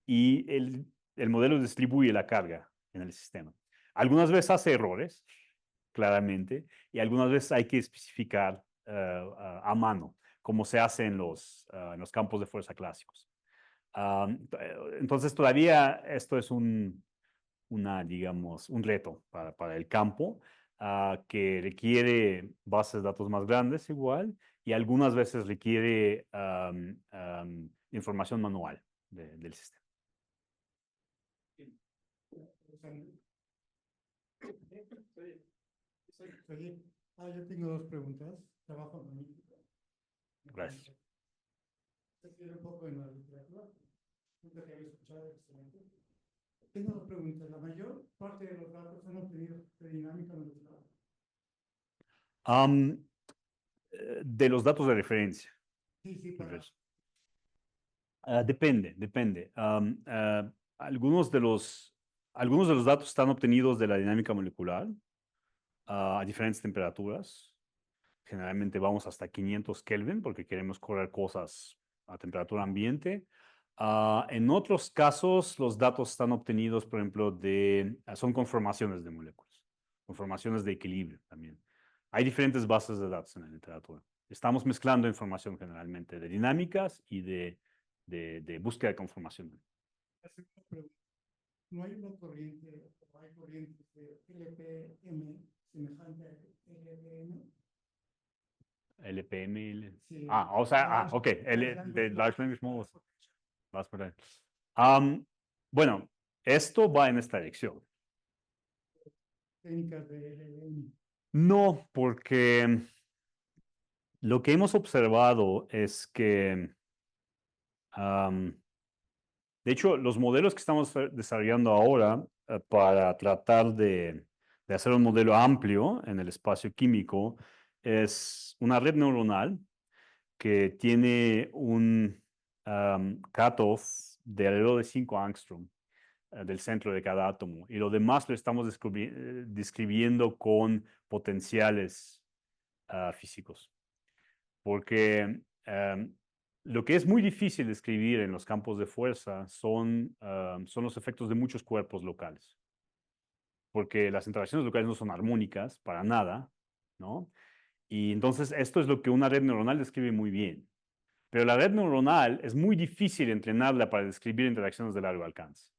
y el modelo distribuye la carga en el sistema. Algunas veces hace errores, claramente, y algunas veces hay que especificar a mano, como se hace en los campos de fuerza clásicos. Entonces, todavía esto es digamos, un reto para el campo que requiere bases de datos más grandes igual y algunas veces requiere información manual del sistema. Yo tengo dos preguntas. Trabajo en México. Gracias. Un poco en la literatura. Nunca te había escuchado, excelente. Tengo dos preguntas. La mayor parte de los datos son obtenidos de dinámica molecular. De los datos de referencia. Sí, para. Depende. Algunos de los datos están obtenidos de la dinámica molecular a diferentes temperaturas. Generalmente vamos hasta 500 Kelvin porque queremos correr cosas a temperatura ambiente. En otros casos, los datos están obtenidos, por ejemplo, son conformaciones de moléculas, conformaciones de equilibrio también. Hay diferentes bases de datos en la literatura. Estamos mezclando información generalmente de dinámicas y de búsqueda de conformación. No hay una corriente, o hay corrientes de LPM semejante a LPM. LPM. Sí. Ok. De Large Language Models. Vas por ahí. Bueno, esto va en esta dirección. Técnicas de LLM. No, porque lo que hemos observado es que, de hecho, los modelos que estamos desarrollando ahora para tratar de hacer un modelo amplio en el espacio químico es una red neuronal que tiene un cutoff de alrededor de 5 angstrom del centro de cada átomo. Y lo demás lo estamos describiendo con potenciales físicos. Porque lo que es muy difícil de escribir en los campos de fuerza son los efectos de muchos cuerpos locales. Porque las interacciones locales no son armónicas para nada, ¿no? Y entonces esto es lo que una red neuronal describe muy bien. Pero la red neuronal es muy difícil entrenarla para describir interacciones de largo alcance.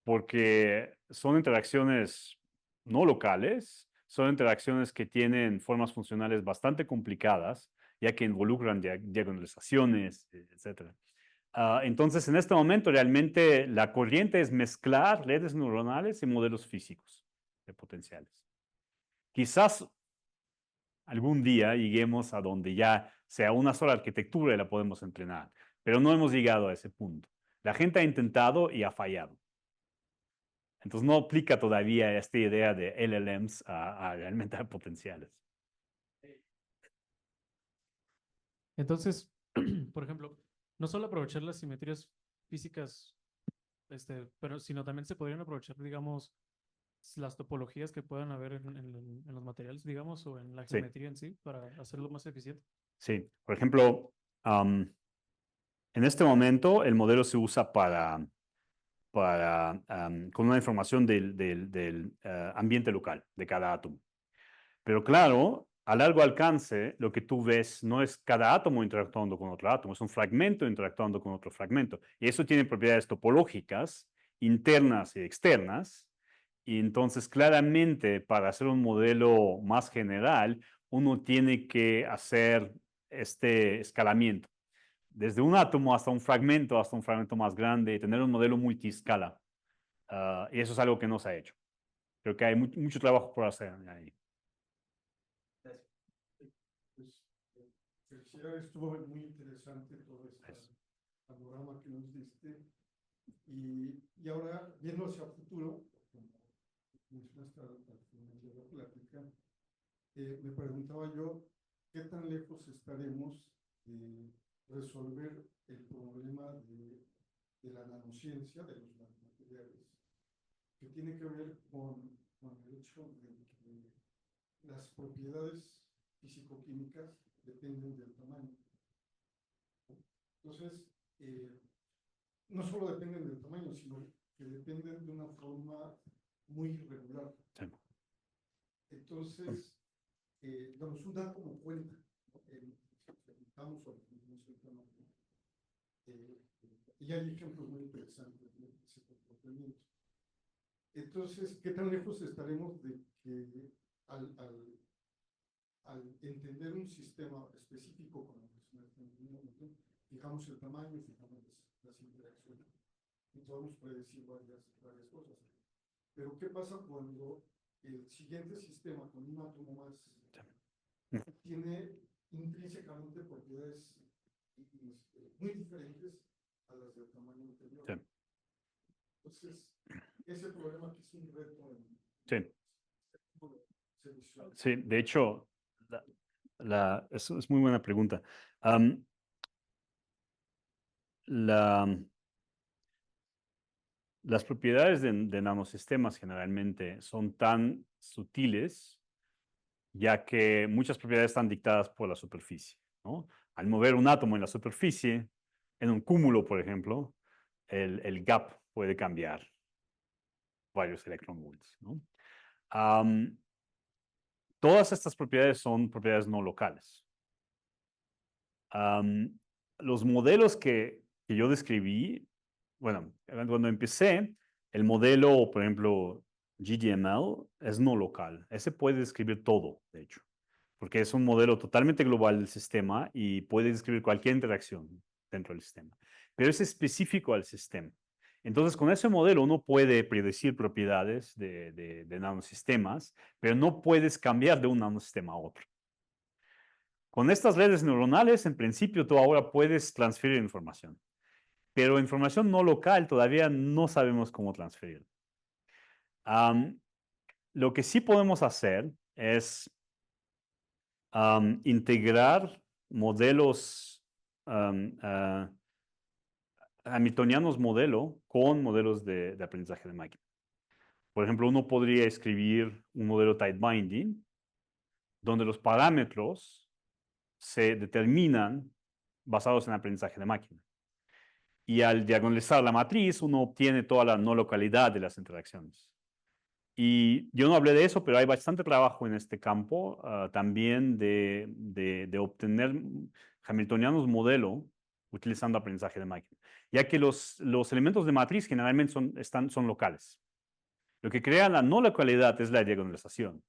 Porque son interacciones no locales, son interacciones que tienen formas funcionales bastante complicadas, ya que involucran diagonalizaciones, etc. Entonces, en este momento, realmente la corriente es mezclar redes neuronales y modelos físicos de potenciales. Quizás algún día lleguemos a donde ya sea una sola arquitectura y la podemos entrenar, pero no hemos llegado a ese punto. La gente ha intentado y ha fallado. Entonces no aplica todavía esta idea de LLMs a realmente a potenciales. Entonces, por ejemplo, no solo aprovechar las simetrías físicas, pero sino también se podrían aprovechar, digamos, las topologías que puedan haber en los materiales, digamos, o en la Sí. geometría en sí, para hacerlo más eficiente. Sí, por ejemplo, en este momento el modelo se usa con una información del ambiente local de cada átomo. Pero claro, a largo alcance, lo que tú ves no es cada átomo interactuando con otro átomo, es un fragmento interactuando con otro fragmento. Y eso tiene propiedades topológicas, internas y externas. Y entonces, claramente, para hacer un modelo más general, uno tiene que hacer este escalamiento. Desde un átomo hasta un fragmento más grande, tener un modelo multiscala. Y eso es algo que no se ha hecho. Creo que hay mucho trabajo por hacer ahí. Felicidades, estuvo muy interesante todo este panorama que nos diste. Y ahora, viendo hacia el futuro, como mencionaste al final de la plática, me preguntaba yo, ¿qué tan lejos estaremos de resolver el problema de la nanociencia, de los nanomateriales, que tiene que ver con el hecho de que las propiedades físico-químicas dependen del tamaño? Entonces, no solo dependen del tamaño, sino que dependen de una forma muy irregular. Sí. Entonces, nos da como cuenta, preguntamos sobre y hay ejemplos muy interesantes de ese comportamiento. Entonces, ¿qué tan lejos estaremos de que al al entender un sistema específico, como mencionaste en un momento, fijamos el tamaño, fijamos las interacciones y podemos predecir varias cosas. Pero ¿qué pasa cuando el siguiente sistema con un átomo más tiene intrínsecamente propiedades muy diferentes a las del tamaño anterior? Sí. Entonces, ese problema que es un reto Sí. se visualiza. Sí, de hecho, es muy buena pregunta. Las propiedades de nanosistemas generalmente son tan sutiles, ya que muchas propiedades están dictadas por la superficie, ¿no? Al mover un átomo en la superficie, en un cúmulo, por ejemplo, el gap puede cambiar varios electronvolts, ¿no? Todas estas propiedades son propiedades no locales. Los modelos que yo describí, bueno, cuando empecé, el modelo, por ejemplo, GDML es no local. Ese puede describir todo, de hecho, porque es un modelo totalmente global del sistema y puede describir cualquier interacción dentro del sistema. Pero es específico al sistema. Entonces, con ese modelo uno puede predecir propiedades de nanosistemas, pero no puedes cambiar de un nanosistema a otro. Con estas redes neuronales, en principio, tú ahora puedes transferir información, pero información no local todavía no sabemos cómo transferir. Lo que sí podemos hacer es integrar modelos hamiltonianos modelo con modelos de aprendizaje de máquina. Por ejemplo, uno podría escribir un modelo tight binding donde los parámetros se determinan basados en aprendizaje de máquina. Y al diagonalizar la matriz, uno obtiene toda la no localidad de las interacciones. Y yo no hablé de eso, pero hay bastante trabajo en este campo también de obtener hamiltonianos modelo utilizando aprendizaje de máquina, ya que los elementos de matriz generalmente son locales. Lo que crea la no localidad es la diagonalización.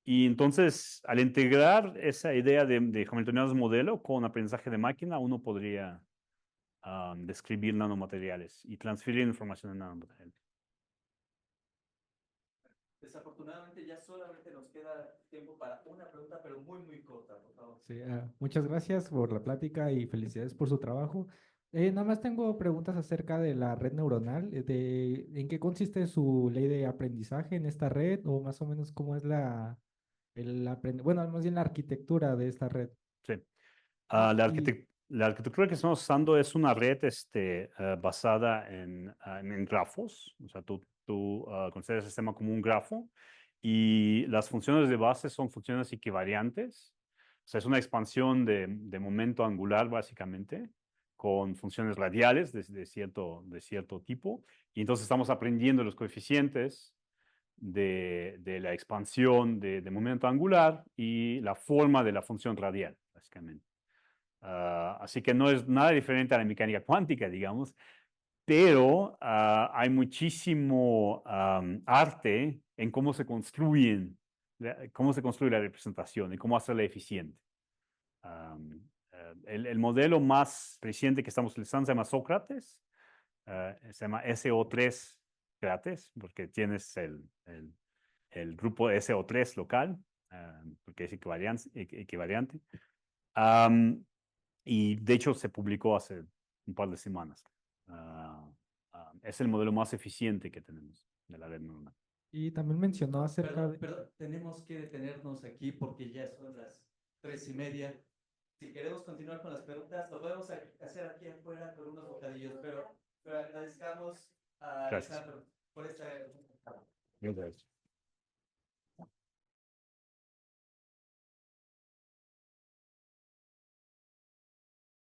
Y entonces, al integrar esa idea de hamiltonianos modelo con aprendizaje de máquina, uno podría describir nanomateriales y transferir información en nanomateriales. Desafortunadamente ya solamente nos queda tiempo para una pregunta, pero muy, muy corta, por favor. Sí, muchas gracias por la plática y felicidades por su trabajo. Nada más tengo preguntas acerca de la red neuronal, ¿en qué consiste su ley de aprendizaje en esta red o más o menos cómo es bueno, más bien la arquitectura de esta red? Sí. Y- La arquitectura que estamos usando es una red basada en grafos. O sea, tú consideras el sistema como un grafo y las funciones de base son funciones equivariantes. O sea, es una expansión de momento angular, básicamente, con funciones radiales de cierto tipo. Y entonces estamos aprendiendo los coeficientes de la expansión de momento angular y la forma de la función radial, básicamente. Así que no es nada diferente a la mecánica cuántica, digamos, pero hay muchísimo arte en cómo se construye la representación y cómo hacerla eficiente. El modelo más reciente que estamos utilizando se llama Sócrates, se llama SO3 Crates, porque tienes el grupo SO3 local, porque es equivariante. Y de hecho se publicó hace un par de semanas. Es el modelo más eficiente que tenemos de la red neuronal. Y también mencionó acerca de... Perdón, tenemos que detenernos aquí porque ya son las 3:30. Si queremos continuar con las preguntas, lo podemos hacer aquí afuera con unos bocadillos, pero agradezcamos a Gracias. Alejandro por esta... Gracias.